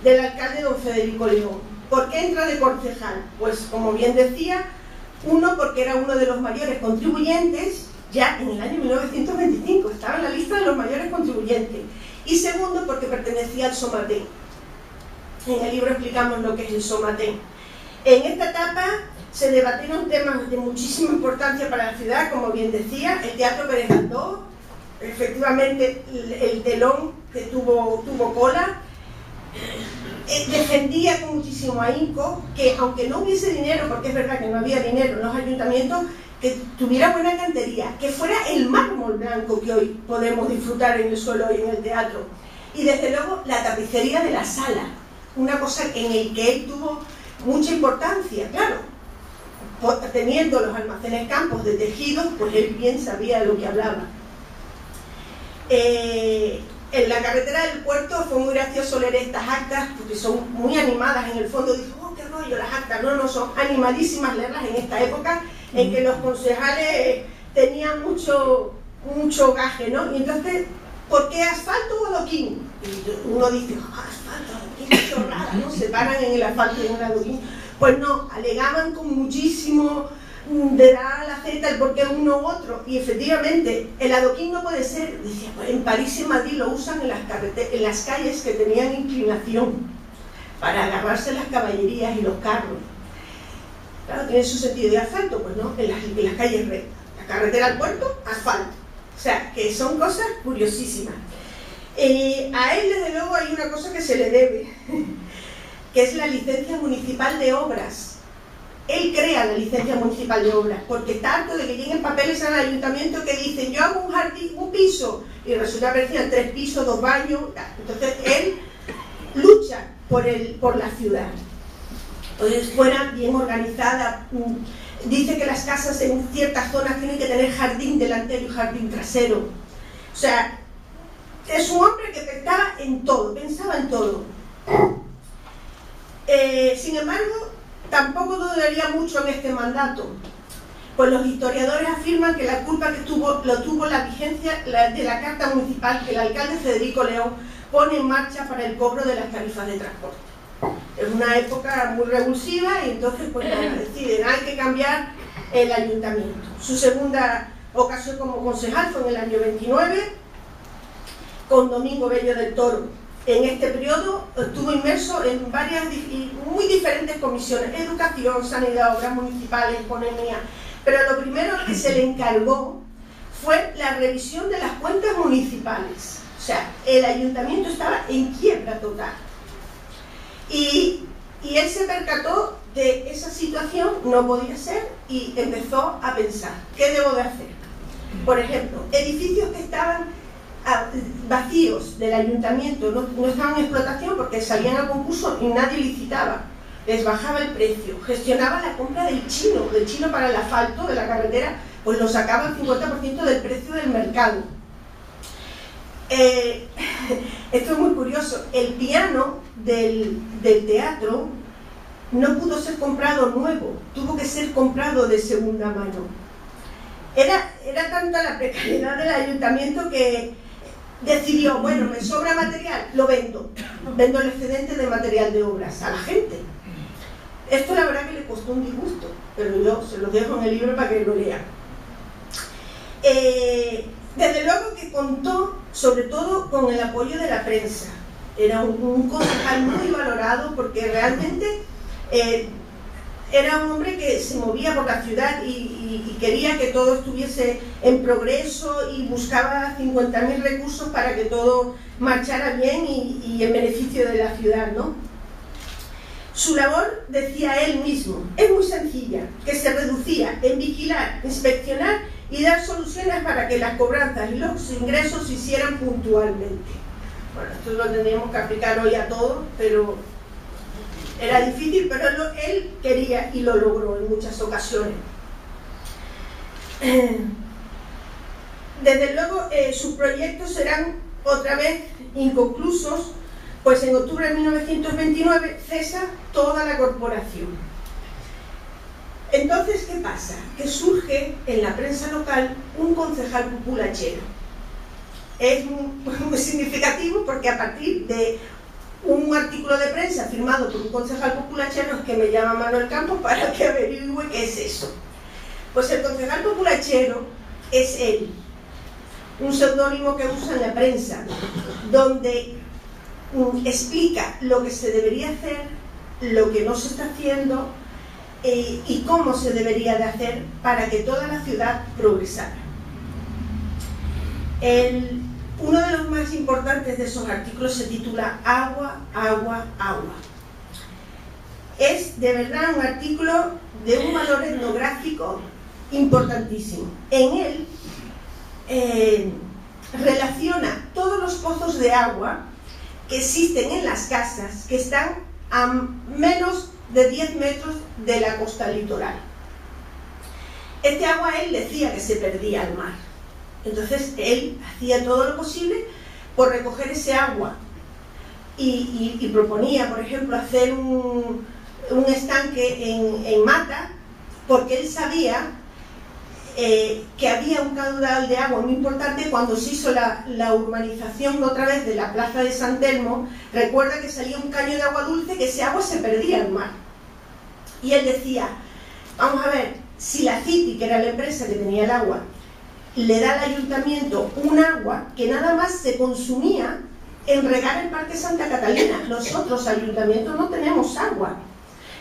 del alcalde don Federico León. ¿Por qué entra de concejal? Pues como bien decía, uno, porque era uno de los mayores contribuyentes, ya en el año 1925, estaba en la lista de los mayores contribuyentes. Y segundo, porque pertenecía al Somatén. En el libro explicamos lo que es el Somatén. En esta etapa se debatieron temas de muchísima importancia para la ciudad, como bien decía, el Teatro Pérez Galdós, efectivamente el telón que tuvo cola, defendía con muchísimo ahínco que aunque no hubiese dinero, porque es verdad que no había dinero en los ayuntamientos, que tuviera buena cantería, que fuera el mármol blanco que hoy podemos disfrutar en el suelo y en el teatro, y desde luego la tapicería de la sala, una cosa en la que él tuvo mucha importancia, claro, teniendo los almacenes Campos de tejidos, pues él bien sabía de lo que hablaba. En la carretera del puerto fue muy gracioso leer estas actas, porque son muy animadas en el fondo. Dijo, oh, qué rollo las actas. No, son animadísimas leerlas en esta época en que los concejales tenían mucho gaje, ¿no? Y entonces, ¿por qué asfalto o adoquín? Y uno dice, asfalto, adoquín, qué chorrada, ¿no? Se paran en el asfalto y en el adoquín. Pues no, alegaban con muchísimo de dar a la Z el por qué uno u otro, y efectivamente el adoquín no puede ser, decía, pues en París y en Madrid lo usan en las calles que tenían inclinación para agarrarse las caballerías y los carros. Claro, tiene su sentido de asfalto, pues no, en las calles rectas. La carretera al puerto, asfalto. O sea, que son cosas curiosísimas. A él, desde luego, hay una cosa que se le debe, que es la licencia municipal de obras. Él crea la licencia municipal de obras, porque está harto de que lleguen papeles al ayuntamiento que dicen, yo hago un jardín, un piso, y resulta que decían 3 pisos, 2 baños, tal. Entonces él lucha por la ciudad. fuera bien organizada. Dice que las casas en ciertas zonas tienen que tener jardín delantero y jardín trasero. O sea, es un hombre que pensaba en todo, sin embargo, tampoco duraría mucho en este mandato, pues los historiadores afirman que la culpa lo tuvo la vigencia de la carta municipal que el alcalde Federico León pone en marcha para el cobro de las tarifas de transporte. Es una época muy revulsiva y entonces pues deciden, hay que cambiar el ayuntamiento. Su segunda ocasión como concejal fue en el año 29, con Domingo Bello del Toro. En este periodo estuvo inmerso en varias muy diferentes comisiones: educación, sanidad, obras municipales, economía. Pero lo primero que se le encargó fue la revisión de las cuentas municipales. O sea, el ayuntamiento estaba en quiebra total. Y él se percató de esa situación, no podía ser, y empezó a pensar, ¿qué debo de hacer? Por ejemplo, edificios que estaban vacíos del ayuntamiento, no estaban en explotación porque salían a concurso y nadie licitaba, les bajaba el precio, gestionaba la compra del chino para el asfalto de la carretera, pues lo sacaba al 50% del precio del mercado. Esto es muy curioso, el piano del teatro no pudo ser comprado nuevo, tuvo que ser comprado de segunda mano. Era tanta la precariedad del ayuntamiento que decidió, bueno, me sobra material, lo vendo el excedente de material de obras a la gente. Esto la verdad que le costó un disgusto, pero yo se lo dejo en el libro para que lo lean. Desde luego que contó sobre todo con el apoyo de la prensa. Era un concejal muy valorado porque realmente era un hombre que se movía por la ciudad y quería que todo estuviese en progreso y buscaba 50.000 recursos para que todo marchara bien y en beneficio de la ciudad, ¿no? Su labor, decía él mismo, es muy sencilla, que se reducía en vigilar, inspeccionar y dar soluciones para que las cobranzas y los ingresos se hicieran puntualmente. Bueno, esto lo tendríamos que aplicar hoy a todo, pero era difícil, pero él quería y lo logró en muchas ocasiones. Desde luego, sus proyectos serán otra vez inconclusos, pues en octubre de 1929 cesa toda la corporación. Entonces, ¿qué pasa? Que surge en la prensa local un concejal populachero. Es muy significativo porque a partir de un artículo de prensa firmado por un concejal populachero es que me llama Manuel Campos para que averigüe qué es eso. Pues el concejal populachero es él, un seudónimo que usa en la prensa, donde explica lo que se debería hacer, lo que no se está haciendo y cómo se debería de hacer para que toda la ciudad progresara. Uno de los más importantes de esos artículos se titula Agua, agua, agua. Es de verdad un artículo de un valor etnográfico importantísimo. En él relaciona todos los pozos de agua que existen en las casas que están a menos de 10 metros de la costa litoral. Este agua él decía que se perdía al mar. Entonces él hacía todo lo posible por recoger ese agua y proponía, por ejemplo, hacer un estanque en Mata, porque él sabía que había un caudal de agua muy importante cuando se hizo la urbanización otra vez de la plaza de San Telmo. Recuerda que salía un caño de agua dulce, que ese agua se perdía al mar. Y él decía, vamos a ver, si la City, que era la empresa que tenía el agua, le da al ayuntamiento un agua que nada más se consumía en regar el Parque Santa Catalina. Nosotros, ayuntamiento, no tenemos agua.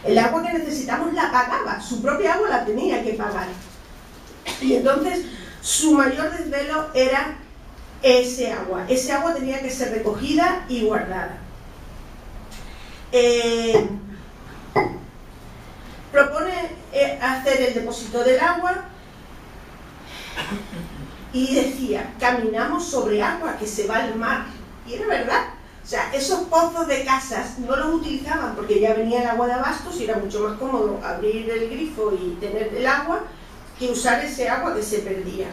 El agua que necesitamos la pagaba, su propia agua la tenía que pagar. Y entonces su mayor desvelo era ese agua. Ese agua tenía que ser recogida y guardada. Propone hacer el depósito del agua y decía, caminamos sobre agua que se va al mar. Y era verdad, O sea, esos pozos de casas no los utilizaban porque ya venía el agua de abastos y era mucho más cómodo abrir el grifo y tener el agua que usar ese agua que se perdía.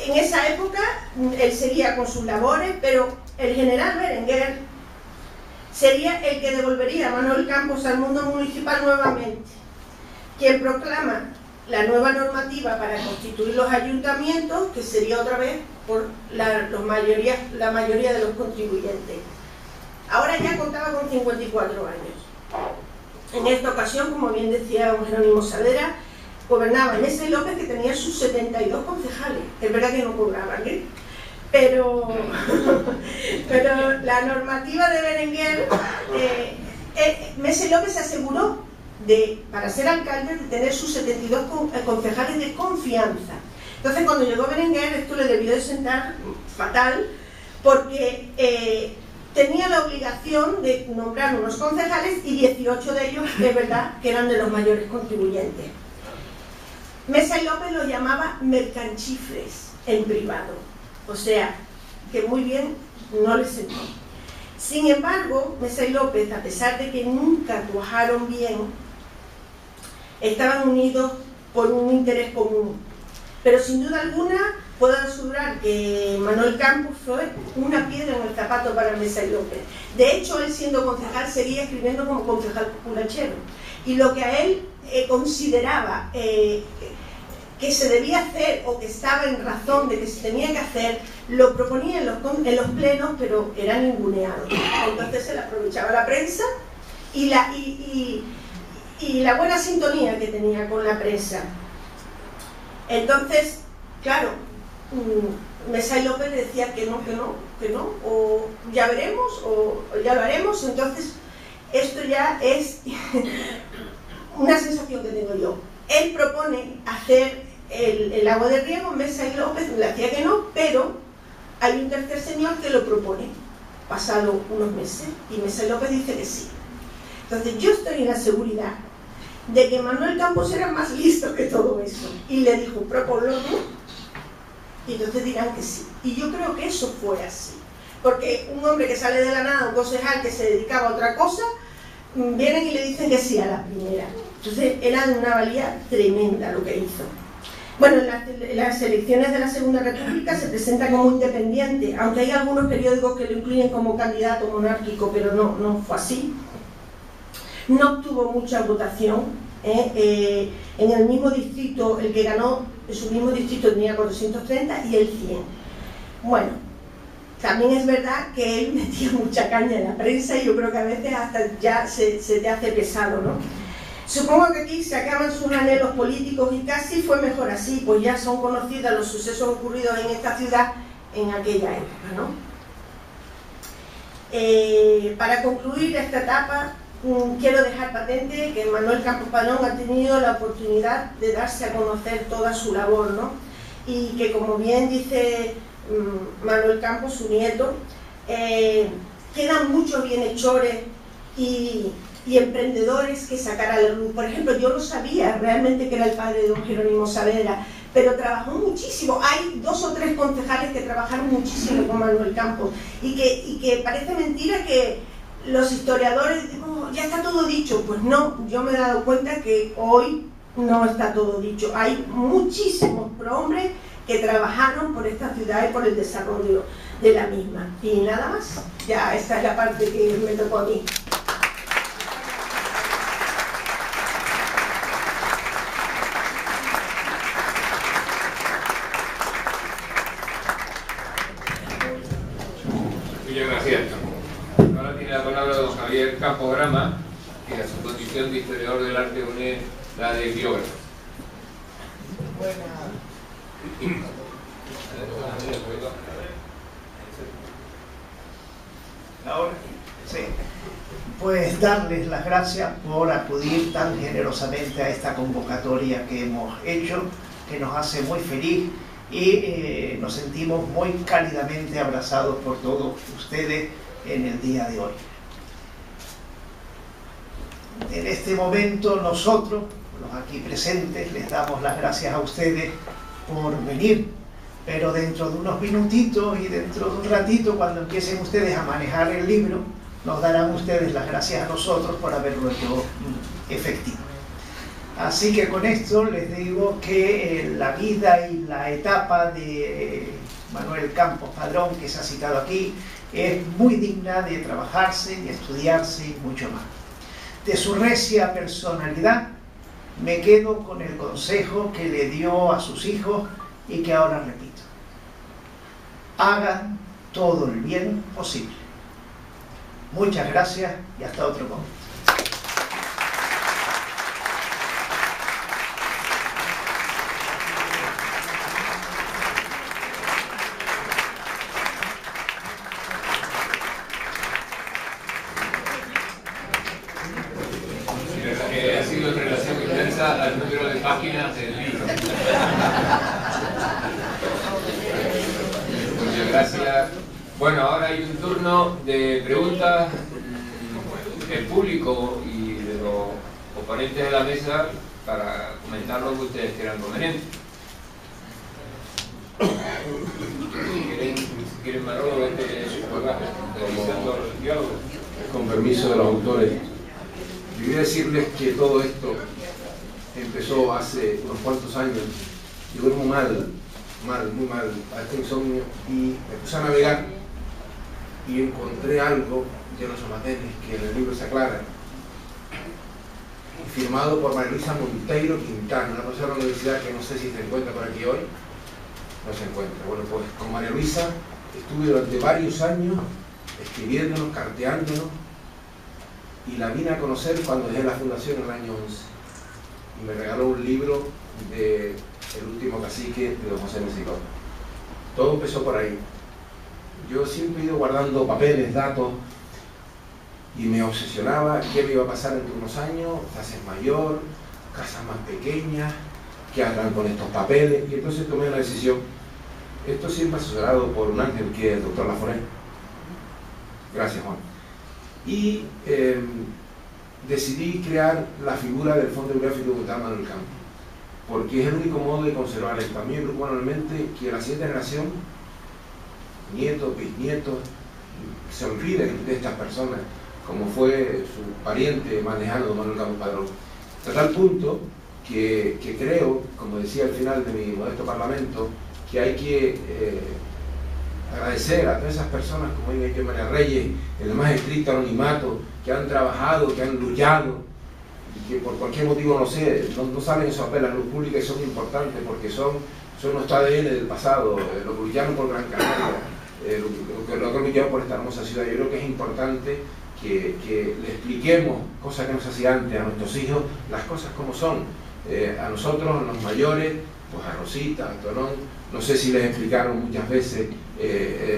En esa época él seguía con sus labores, pero el general Berenguer sería el que devolvería a Manuel Campos al mundo municipal nuevamente, quien proclama la nueva normativa para constituir los ayuntamientos, que sería otra vez por la mayoría de los contribuyentes. Ahora ya contaba con 54 años. En esta ocasión, como bien decía don Jerónimo Saavedra, gobernaba Mesa y López, que tenía sus 72 concejales. Es verdad que no cobraban, ¿eh? Pero la normativa de Berenguer, Mesa y López se aseguró para ser alcalde de tener sus 72 concejales de confianza. Entonces, cuando llegó Berenguer, esto le debió de sentar fatal, porque tenía la obligación de nombrar unos concejales y 18 de ellos, es verdad, que eran de los mayores contribuyentes. Mesa y López los llamaba mercanchifles en privado, o sea, que muy bien no les sentó. Sin embargo, Mesa y López, a pesar de que nunca cuajaron bien, estaban unidos por un interés común. Pero sin duda alguna, puedo asegurar que Manuel Campos fue una piedra en el zapato para Mesa y López. De hecho, él siendo concejal seguía escribiendo como concejal populachero. Y lo que a él consideraba que se debía hacer o que estaba en razón de que se tenía que hacer, lo proponía en los plenos, pero era ninguneado. Entonces se le aprovechaba la prensa y la buena sintonía que tenía con la prensa. Entonces, claro, Mesa y López le decía que no, o ya veremos, o ya lo haremos. Entonces, esto ya es una sensación que tengo yo. Él propone hacer el agua de riego, Mesa y López le decía que no, pero hay un tercer señor que lo propone, pasado unos meses, y Mesa y López dice que sí. Entonces, yo estoy en la seguridad de que Manuel Campos era más listo que todo eso, y le dijo, proponlo tú, y entonces dirán que sí. Y yo creo que eso fue así, porque un hombre que sale de la nada, un concejal que se dedicaba a otra cosa, vienen y le dicen que sí a la primera. Entonces era de una valía tremenda lo que hizo. Bueno, en las elecciones de la Segunda República se presenta como independiente, aunque hay algunos periódicos que lo incluyen como candidato monárquico, pero no fue así. No obtuvo mucha votación. En el mismo distrito, el que ganó en su mismo distrito tenía 430 y él 100. Bueno, también es verdad que él metía mucha caña en la prensa y yo creo que a veces hasta ya se te hace pesado, ¿no? Supongo que aquí se acaban sus anhelos políticos y casi fue mejor así, pues ya son conocidos los sucesos ocurridos en esta ciudad en aquella época, ¿no? Para concluir esta etapa, quiero dejar patente que Manuel Campos Padrón ha tenido la oportunidad de darse a conocer toda su labor, ¿no? Y que, como bien dice Manuel Campos, su nieto, quedan muchos bienhechores y emprendedores que sacar a la luz. Por ejemplo, yo no sabía realmente que era el padre de don Jerónimo Saavedra, pero trabajó muchísimo. Hay 2 o 3 concejales que trabajaron muchísimo con Manuel Campos y que parece mentira que los historiadores dicen, oh, ya está todo dicho. Pues no, yo me he dado cuenta que hoy no está todo dicho. Hay muchísimos prohombres que trabajaron por esta ciudad y por el desarrollo de la misma. Y nada más, ya esta es la parte que me tocó a mí. Muchas gracias. Ahora tiene la palabra don Javier Campos Grama, que a su condición de historiador del arte une la de biógrafo. Ahora, sí. Pues darles las gracias por acudir tan generosamente a esta convocatoria que hemos hecho, que nos hace muy feliz y nos sentimos muy cálidamente abrazados por todos ustedes en el día de hoy. En este momento nosotros, los aquí presentes, les damos las gracias a ustedes por venir, pero dentro de unos minutitos y dentro de un ratito, cuando empiecen ustedes a manejar el libro, nos darán ustedes las gracias a nosotros por haberlo hecho efectivo. Así que con esto les digo que la vida y la etapa de Manuel Campos Padrón, que se ha citado aquí, es muy digna de trabajarse, de estudiarse y mucho más. De su recia personalidad, me quedo con el consejo que le dio a sus hijos y que ahora repito: hagan todo el bien posible. Muchas gracias y hasta otro momento. Ha sido en relación intensa al número de páginas del libro. Muchas gracias. Bueno, ahora hay un turno de preguntas del público y de los oponentes de la mesa para comentar lo que ustedes quieran conveniente. Si quieren Manolo, vete realizando el diálogo. Con permiso de los autores, yo voy a decirles que todo esto empezó hace unos cuantos años. Yo duermo muy mal, a este insomnio, y me puse a navegar y encontré algo de los somatenes que en el libro se aclara, firmado por María Luisa Monteiro Quintana, una profesora de la universidad que no sé si se encuentra por aquí hoy. No se encuentra. Bueno, pues con María Luisa estuve durante varios años escribiéndonos, carteándonos, y la vine a conocer cuando dejé la fundación en el año 11, y me regaló un libro de El último cacique de don José Mesicón. Todo empezó por ahí. Yo siempre he ido guardando papeles, datos, y me obsesionaba qué me iba a pasar dentro de unos años: te haces mayor, casas más pequeñas, qué harán con estos papeles. Y entonces tomé una decisión. Esto siempre asesorado por un ángel que es el doctor Laforet. Gracias, Juan. Y decidí crear la figura del Fondo Bibliográfico Documental Manuel Campos, porque es el único modo de conservar esto. A mí me preocupa normalmente que la siguiente generación, nietos, bisnietos, se olviden de estas personas, como fue su pariente más lejano, Manuel Campos Padrón. Hasta tal punto que creo, como decía al final de mi modesto parlamento, que hay que agradecer a todas esas personas, como dice María Reyes, en el más estricto anonimato, que han trabajado, que han luchado, y que por cualquier motivo, no sé, no salen esos papeles a la luz pública, y son importantes porque son nuestro ADN del pasado, lo que lucharon por Gran Canaria, lo que lucharon por esta hermosa ciudad. Yo creo que es importante que le expliquemos, cosas que nos hacía antes, a nuestros hijos, las cosas como son. A nosotros, los mayores, pues a Rosita, a Tonón, no sé si les explicaron muchas veces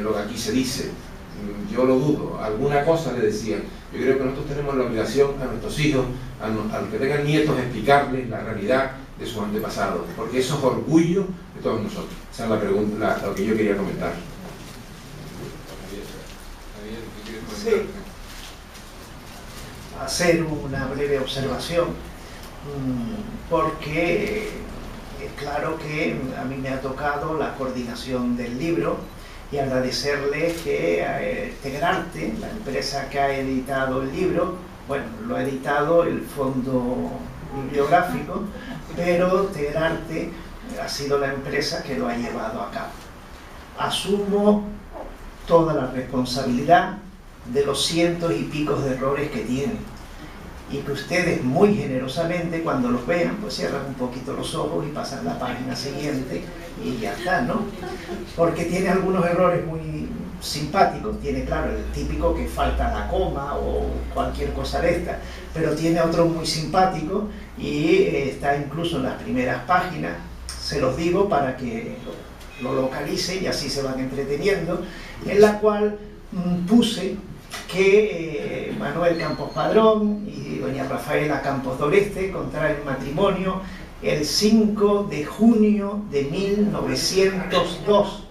lo que aquí se dice. Yo lo dudo, alguna cosa le decían. Yo creo que nosotros tenemos la obligación a nuestros hijos, a los que tengan nietos, explicarles la realidad de sus antepasados, porque eso es orgullo de todos nosotros. Esa es la pregunta, lo que yo quería comentar. Sí. Hacer una breve observación, porque es claro que a mí me ha tocado la coordinación del libro, y agradecerles que Tegrarte, la empresa que ha editado el libro, bueno, lo ha editado el Fondo Bibliográfico, pero Tegrarte ha sido la empresa que lo ha llevado a cabo. Asumo toda la responsabilidad de los cientos y picos de errores que tiene, y que ustedes muy generosamente, cuando los vean, pues cierran un poquito los ojos y pasan la página siguiente y ya está, ¿no? Porque tiene algunos errores muy simpáticos. Tiene, claro, el típico que falta la coma o cualquier cosa de esta, pero tiene otro muy simpático y está incluso en las primeras páginas. Se los digo para que lo localicen y así se van entreteniendo, en la cual puse que Manuel Campos Padrón y doña Rafaela Campos Doreste contraen matrimonio el 5 de junio de 1902,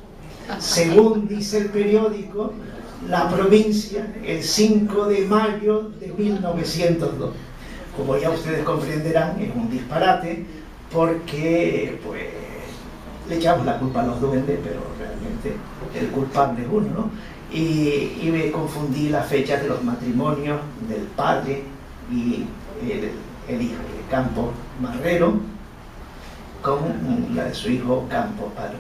según dice el periódico La Provincia, el 5 de mayo de 1902. Como ya ustedes comprenderán, es un disparate, porque pues le echamos la culpa a los duendes, pero realmente el culpable es uno, ¿no? Y me confundí las fechas de los matrimonios del padre y el hijo de Campos Marrero con la de su hijo Campos Paro.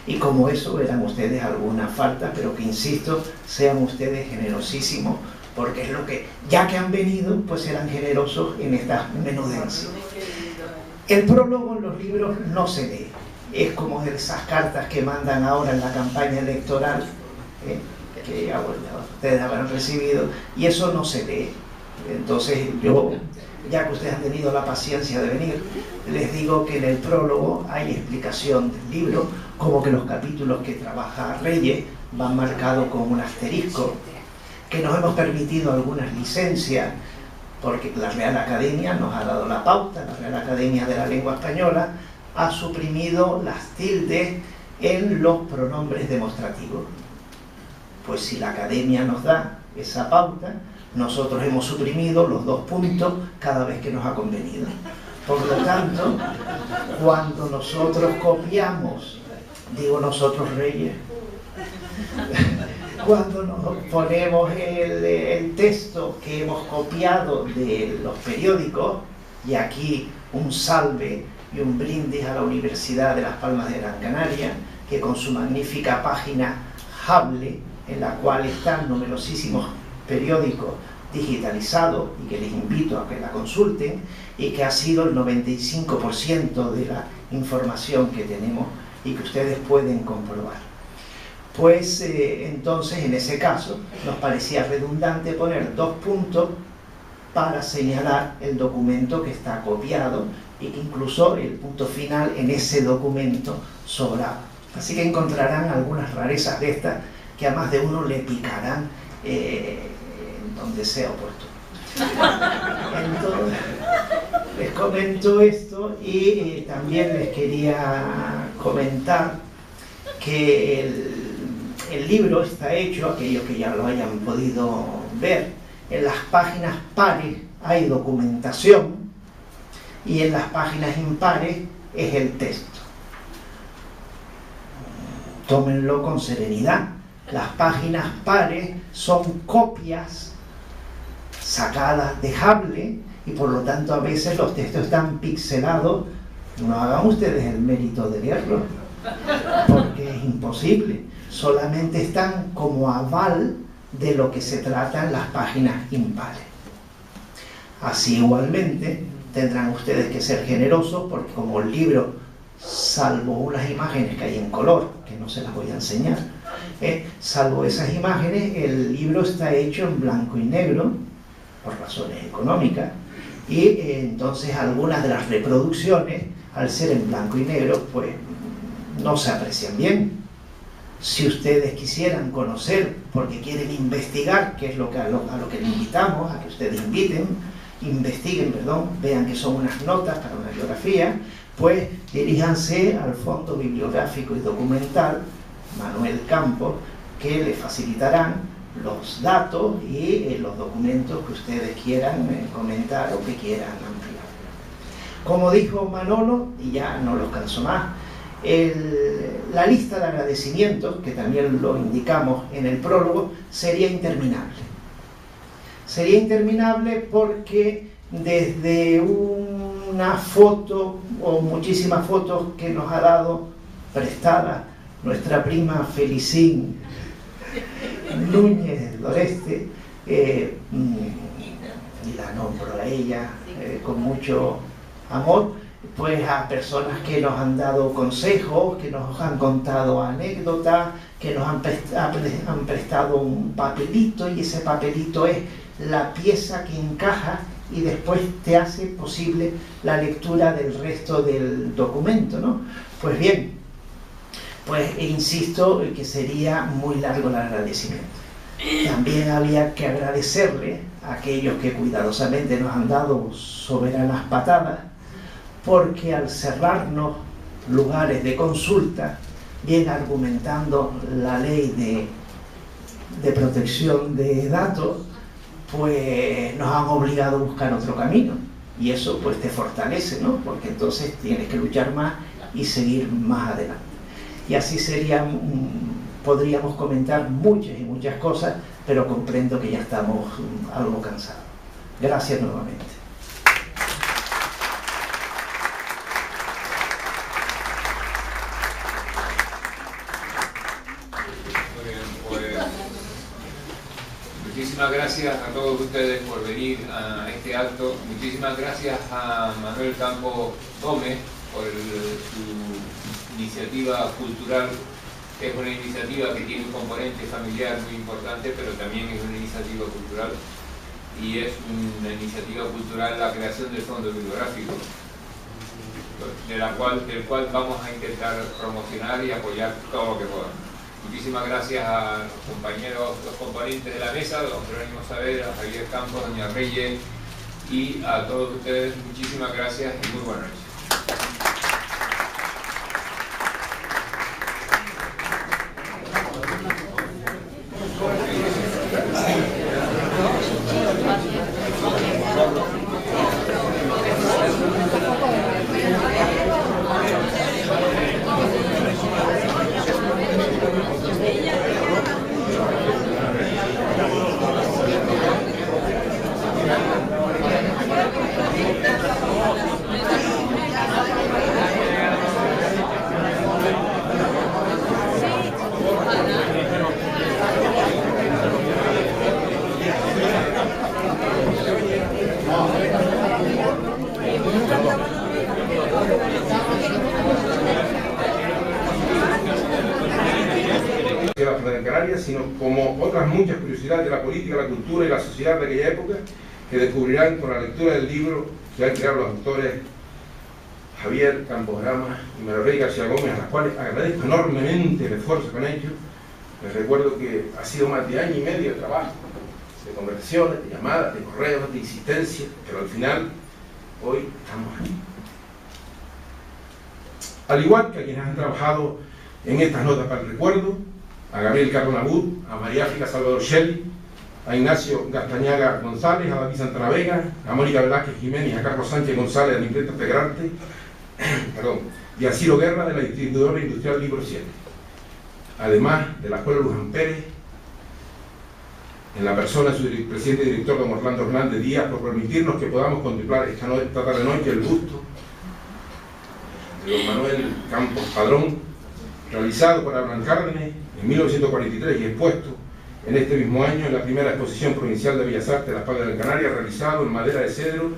Y como eso eran ustedes alguna falta, pero que insisto, sean ustedes generosísimos, porque es lo que, ya que han venido, pues serán generosos en esta menudencia. El prólogo en los libros no se lee, es como de esas cartas que mandan ahora en la campaña electoral, que ya, bueno, ustedes habrán recibido, y eso no se lee. Entonces yo, ya que ustedes han tenido la paciencia de venir, les digo que en el prólogo hay explicación del libro, como que los capítulos que trabaja Reyes van marcados con un asterisco, que nos hemos permitido algunas licencias, porque la Real Academia nos ha dado la pauta, la Real Academia de la Lengua Española ha suprimido las tildes en los pronombres demostrativos. Pues si la Academia nos da esa pauta, nosotros hemos suprimido los 2 puntos cada vez que nos ha convenido. Por lo tanto, cuando nosotros copiamos, digo nosotros Reyes, cuando nos ponemos el texto que hemos copiado de los periódicos, y aquí un salve y un brindis a la Universidad de Las Palmas de Gran Canaria, que con su magnífica página Hable, en la cual están numerosísimos periódicos digitalizados y que les invito a que la consulten, y que ha sido el 95% de la información que tenemos y que ustedes pueden comprobar. Pues entonces en ese caso nos parecía redundante poner 2 puntos para señalar el documento que está copiado y que incluso el punto final en ese documento sobraba. Así que encontrarán algunas rarezas de estas que a más de uno le picarán donde sea oportuno. Entonces, les comento esto y también les quería comentar que el libro está hecho, aquellos que ya lo hayan podido ver, en las páginas pares hay documentación y en las páginas impares es el texto. Tómenlo con serenidad. Las páginas pares son copias sacadas de Hable y por lo tanto a veces los textos están pixelados. No hagan ustedes el mérito de leerlo, porque es imposible. Solamente están como aval de lo que se trata en las páginas impares. Así igualmente tendrán ustedes que ser generosos, porque como el libro, salvo unas imágenes que hay en color, que no se las voy a enseñar, salvo esas imágenes, el libro está hecho en blanco y negro, por razones económicas, y entonces algunas de las reproducciones, al ser en blanco y negro, pues no se aprecian bien. Si ustedes quisieran conocer, porque quieren investigar, que es a lo que les invitamos, a que ustedes investiguen, vean que son unas notas para una biografía, pues diríjanse al Fondo Bibliográfico y Documental Manuel Campos, que les facilitarán los datos y los documentos que ustedes quieran comentar o que quieran ampliar. Como dijo Manolo, y ya no los canso más, la lista de agradecimientos, que también lo indicamos en el prólogo, sería interminable. Sería interminable porque desde una foto o muchísimas fotos que nos ha dado prestada nuestra prima Felicín Núñez del Doreste, y la nombro a ella con mucho amor, pues a personas que nos han dado consejos, que nos han contado anécdotas, que nos han prestado un papelito, y ese papelito es la pieza que encaja y después te hace posible la lectura del resto del documento, ¿no? Pues bien, pues insisto que sería muy largo el agradecimiento. También había que agradecerle a aquellos que cuidadosamente nos han dado soberanas patadas, porque al cerrarnos lugares de consulta, bien argumentando la ley de protección de datos, pues nos han obligado a buscar otro camino, y eso pues te fortalece, ¿no? Porque entonces tienes que luchar más y seguir más adelante. y así podríamos comentar muchas y muchas cosas, pero comprendo que ya estamos algo cansados. Gracias nuevamente. Muchísimas gracias a todos ustedes por venir a este acto. Muchísimas gracias a Manuel Campos Gómez por su iniciativa cultural. Es una iniciativa que tiene un componente familiar muy importante, pero también es una iniciativa cultural. Y es una iniciativa cultural la creación del Fondo Bibliográfico, del cual vamos a intentar promocionar y apoyar todo lo que podamos. Muchísimas gracias a los compañeros, los componentes de la mesa, don Jerónimo Saavedra, a Javier Campos, doña Reyes y a todos ustedes. Muchísimas gracias y muy buenas noches. Sino como otras muchas curiosidades de la política, la cultura y la sociedad de aquella época que descubrirán con la lectura del libro que han creado los autores Javier Campos Grama y María Rey García Gómez, a las cuales agradezco enormemente el esfuerzo que han hecho. Les recuerdo que ha sido más de año y medio de trabajo, de conversaciones, de llamadas, de correos, de insistencia, pero al final hoy estamos aquí. Al igual que a quienes han trabajado en estas notas para el recuerdo, a Gabriel Carbonabud, a María África Salvador Shelley, a Ignacio Gastañaga González, a David Santana Vega, a Mónica Velázquez Jiménez, a Carlos Sánchez González de la imprenta Integrante, y a Ciro Guerra de la distribuidora industrial Libro 7. Además de la Escuela Luján Pérez, en la persona de su presidente y director don Orlando Hernández Díaz, por permitirnos que podamos contemplar esta tarde noche el busto de don Manuel Campos Padrón, realizado por Abraham Cárdenas en 1943 y expuesto en este mismo año en la primera exposición provincial de Bellas Artes de las Palmas de Gran Canaria, realizado en madera de cedro,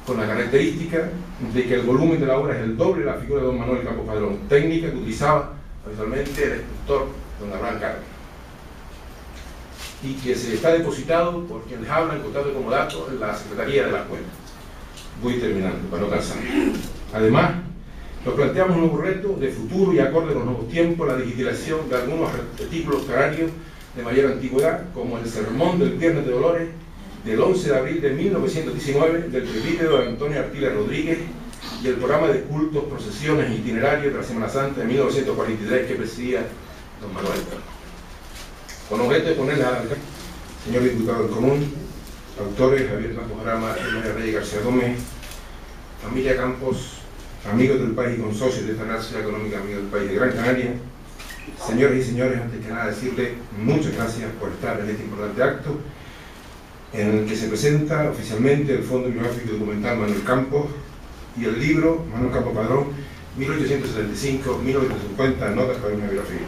con la característica de que el volumen de la obra es el doble de la figura de don Manuel Campos Padrón, técnica que utilizaba habitualmente el escultor don Abraham Cárdenas, y que se está depositado por quien les habla en Contado de Comodato en la Secretaría de la Escuela. Voy terminando, para no cansar. Además, nos planteamos un nuevo reto de futuro y acorde con los nuevos tiempos, la digitalización de algunos artículos canarios de mayor antigüedad, como el Sermón del Viernes de Dolores del 11 de abril de 1919 del presbítero Antonio Artiles Rodríguez y el programa de cultos, procesiones e itinerarios de la Semana Santa de 1943 que presidía don Manuel. Con objeto de ponerle al señor diputado del Común, autores Javier Campos Grama y María Rey García Gómez, familia Campos, amigos del país y consocios de esta Gran Sociedad Económica, amigos del país de Gran Canaria, señores y señores, antes que nada decirles muchas gracias por estar en este importante acto en el que se presenta oficialmente el Fondo Bibliográfico y Documental Manuel Campos y el libro Manuel Campos Padrón, 1875-1950, Notas para una biografía.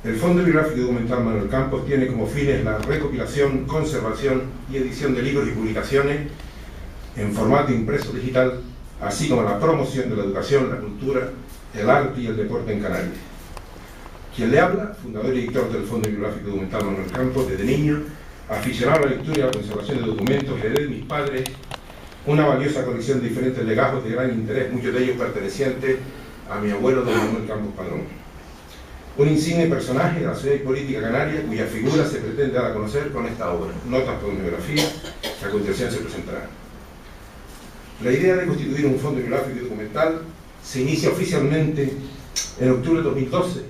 El Fondo Bibliográfico y Documental Manuel Campos tiene como fines la recopilación, conservación y edición de libros y publicaciones en formato impreso digital, así como la promoción de la educación, la cultura, el arte y el deporte en Canarias. Quien le habla, fundador y editor del Fondo Bibliográfico y Documental Manuel Campos, desde niño, aficionado a la lectura y a la conservación de documentos, heredé de mis padres una valiosa colección de diferentes legajos de gran interés, muchos de ellos pertenecientes a mi abuelo don Manuel Campos Padrón. Un insigne personaje de la sociedad y política canaria cuya figura se pretende dar a conocer con esta obra, Notas para una biografía, que a continuación se presentará. La idea de constituir un fondo bibliográfico y documental se inicia oficialmente en octubre de 2012.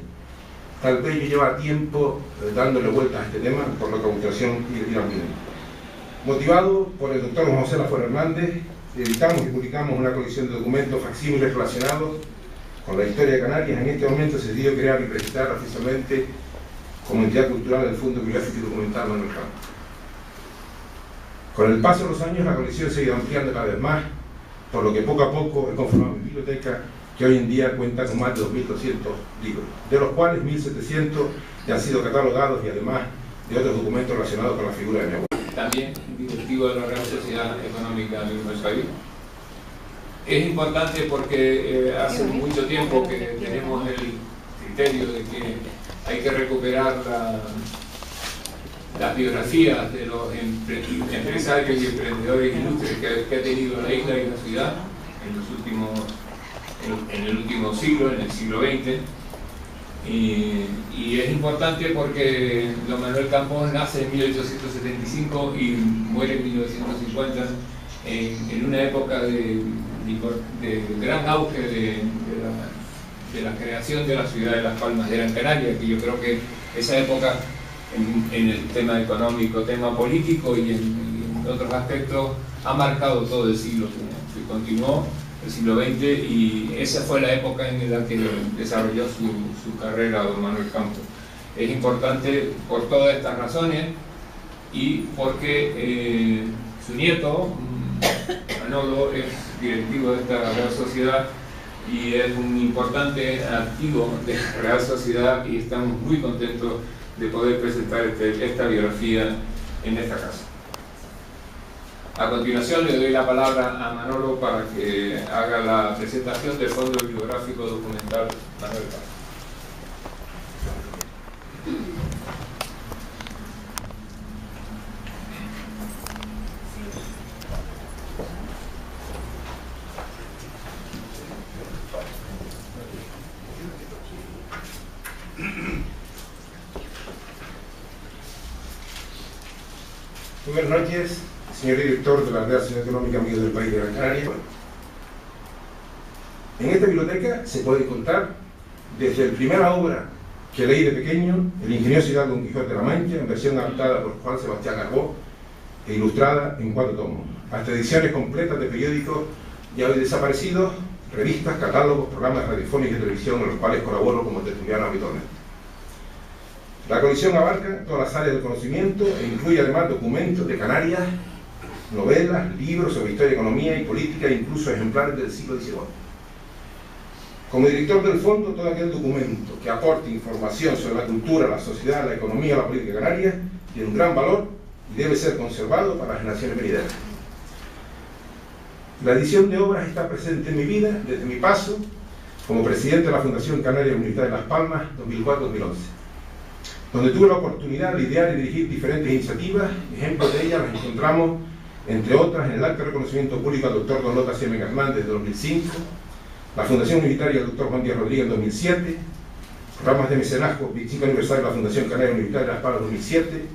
Tal vez yo lleva tiempo dándole vueltas a este tema, por lo que a continuación irán viendo. Motivado por el doctor José Lafuente Hernández, editamos y publicamos una colección de documentos facsímiles relacionados con la historia de Canarias. En este momento se decidió crear y registrar oficialmente como entidad cultural del Fondo Bibliográfico y Documental Manuel Campos. Con el paso de los años la colección se ha ido ampliando cada vez más, por lo que poco a poco he conformado mi biblioteca, que hoy en día cuenta con más de 2.200 libros, de los cuales 1.700 ya han sido catalogados y además de otros documentos relacionados con la figura de mi abuelo. También directivo de la Real Sociedad Económica del país. Es importante porque hace mucho tiempo que tenemos el criterio de que hay que recuperar las biografías de los empresarios y emprendedores ilustres que ha tenido la isla y la ciudad en el último siglo, en el siglo XX. Y es importante porque don Manuel Campos nace en 1875 y muere en 1950 en una época de gran auge de la creación de la ciudad de Las Palmas de Gran Canaria, que yo creo que esa época en el tema económico, tema político y en otros aspectos ha marcado todo el siglo que continuó el siglo XX, y esa fue la época en la que desarrolló su carrera don Manuel Campos. Es importante por todas estas razones y porque su nieto Manolo es directivo de esta Real Sociedad y es un importante activo de la Real Sociedad, y estamos muy contentos de poder presentar esta biografía en esta casa. A continuación le doy la palabra a Manolo para que haga la presentación del Fondo Bibliográfico Documental Manuel Campos. Buenas noches, señor director de la Real Sociedad Económica Amigos del País de Gran Canaria. En esta biblioteca se puede contar desde la primera obra que leí de pequeño, El ingenioso Hidalgo Don Quijote de la Mancha, en versión adaptada por Juan Sebastián Arbó e ilustrada en 4 tomos, hasta ediciones completas de periódicos ya hoy desaparecidos, revistas, catálogos, programas radiofónicos y de televisión en los cuales colaboro como tertuliano habitualmente. La colección abarca todas las áreas del conocimiento e incluye además documentos de Canarias, novelas, libros sobre historia, economía y política, e incluso ejemplares del siglo XIX. Como director del fondo, todo aquel documento que aporte información sobre la cultura, la sociedad, la economía, la política canaria tiene un gran valor y debe ser conservado para las generaciones venideras. La edición de obras está presente en mi vida desde mi paso como presidente de la Fundación Canaria Unidad de Las Palmas 2004-2011. Donde tuve la oportunidad de idear y dirigir diferentes iniciativas. Ejemplos de ellas las encontramos, entre otras, en el acto de reconocimiento público al doctor Don Lota Siemen Hernández de 2005, la Fundación Universitaria del doctor Juan Díaz Rodríguez en 2007, programas de mecenazgo, 25 aniversario de la Fundación Canaria Universitaria de Las Palmas 2007,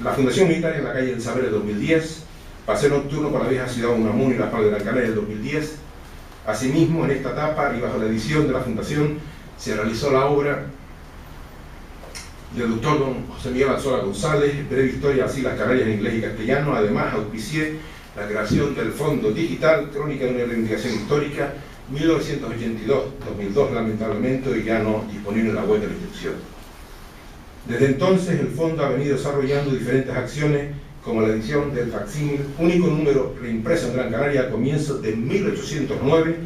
la Fundación Universitaria en la calle del Saber de 2010, paseo nocturno por la vieja ciudad de Unamuno y Las Palmas de Gran Canaria de 2010. Asimismo, en esta etapa y bajo la edición de la Fundación, se realizó la obra del doctor don José Miguel Alzola González, Breve Historia de las Islas Canarias en inglés y castellano. Además, auspicié la creación del Fondo Digital Crónica de una Reivindicación Histórica 1982-2002, lamentablemente, y ya no disponible en la web de la institución. Desde entonces, el Fondo ha venido desarrollando diferentes acciones, como la edición del facsímil, único número reimpreso en Gran Canaria a comienzos de 1809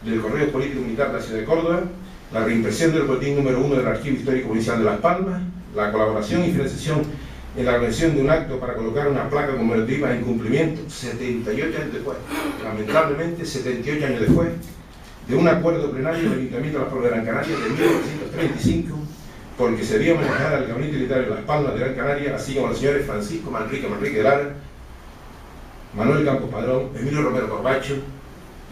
del Correo Político Militar de la Ciudad de Córdoba, la reimpresión del boletín número 1 del Archivo Histórico Provincial de Las Palmas, la colaboración y financiación en la organización de un acto para colocar una placa conmemorativa en cumplimiento 78 años después, lamentablemente 78 años después, de un acuerdo plenario del Ayuntamiento de Las Palmas de Gran Canaria de 1935, porque se debía manejar al Gabinete Literario de Las Palmas de Gran Canaria, así como a los señores Francisco Manrique de Lara, Manuel Campos Padrón, Emilio Romero Corbacho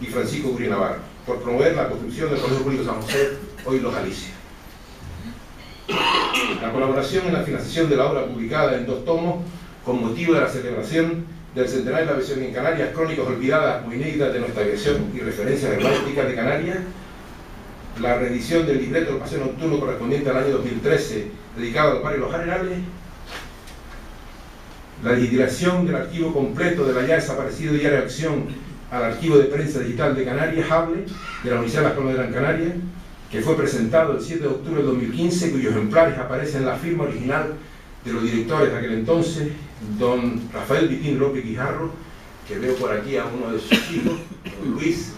y Francisco Guri Navarro, por promover la construcción del Colegio Público San José, hoy Los Alicias. La colaboración en la financiación de la obra publicada en 2 tomos con motivo de la celebración del centenario de la aviación en Canarias, crónicas olvidadas o inéditas de nuestra aviación y referencias hermánicas de Canarias, la reedición del libreto del paseo nocturno correspondiente al año 2013 dedicado al barrio Los Arenales, la digitalización del archivo completo de la ya desaparecido Diario de Acción al Archivo de Prensa Digital de Canarias, Hable, de la Universidad de Las Palmas de Gran Canaria, que fue presentado el 7 de octubre de 2015, cuyos ejemplares aparecen en la firma original de los directores de aquel entonces, don Rafael Vitín López Guijarro, que veo por aquí a uno de sus hijos, don Luis,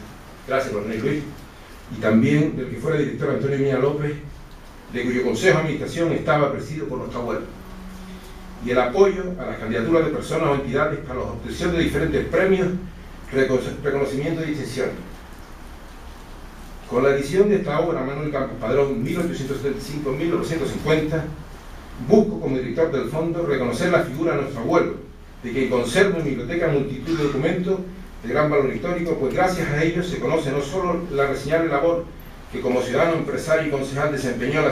gracias por venir Luis, y también del que fuera director Antonio Mina López, de cuyo consejo de administración estaba presidido por nuestro abuelo, y el apoyo a las candidaturas de personas o entidades para la obtención de diferentes premios, reconocimientos y distinciones. Con la edición de esta obra, Manuel Campos Padrón, 1875-1950, busco como director del fondo reconocer la figura de nuestro abuelo, de quien conservo en mi biblioteca multitud de documentos de gran valor histórico, pues gracias a ellos se conoce no solo la reseñable labor que como ciudadano, empresario y concejal desempeñó la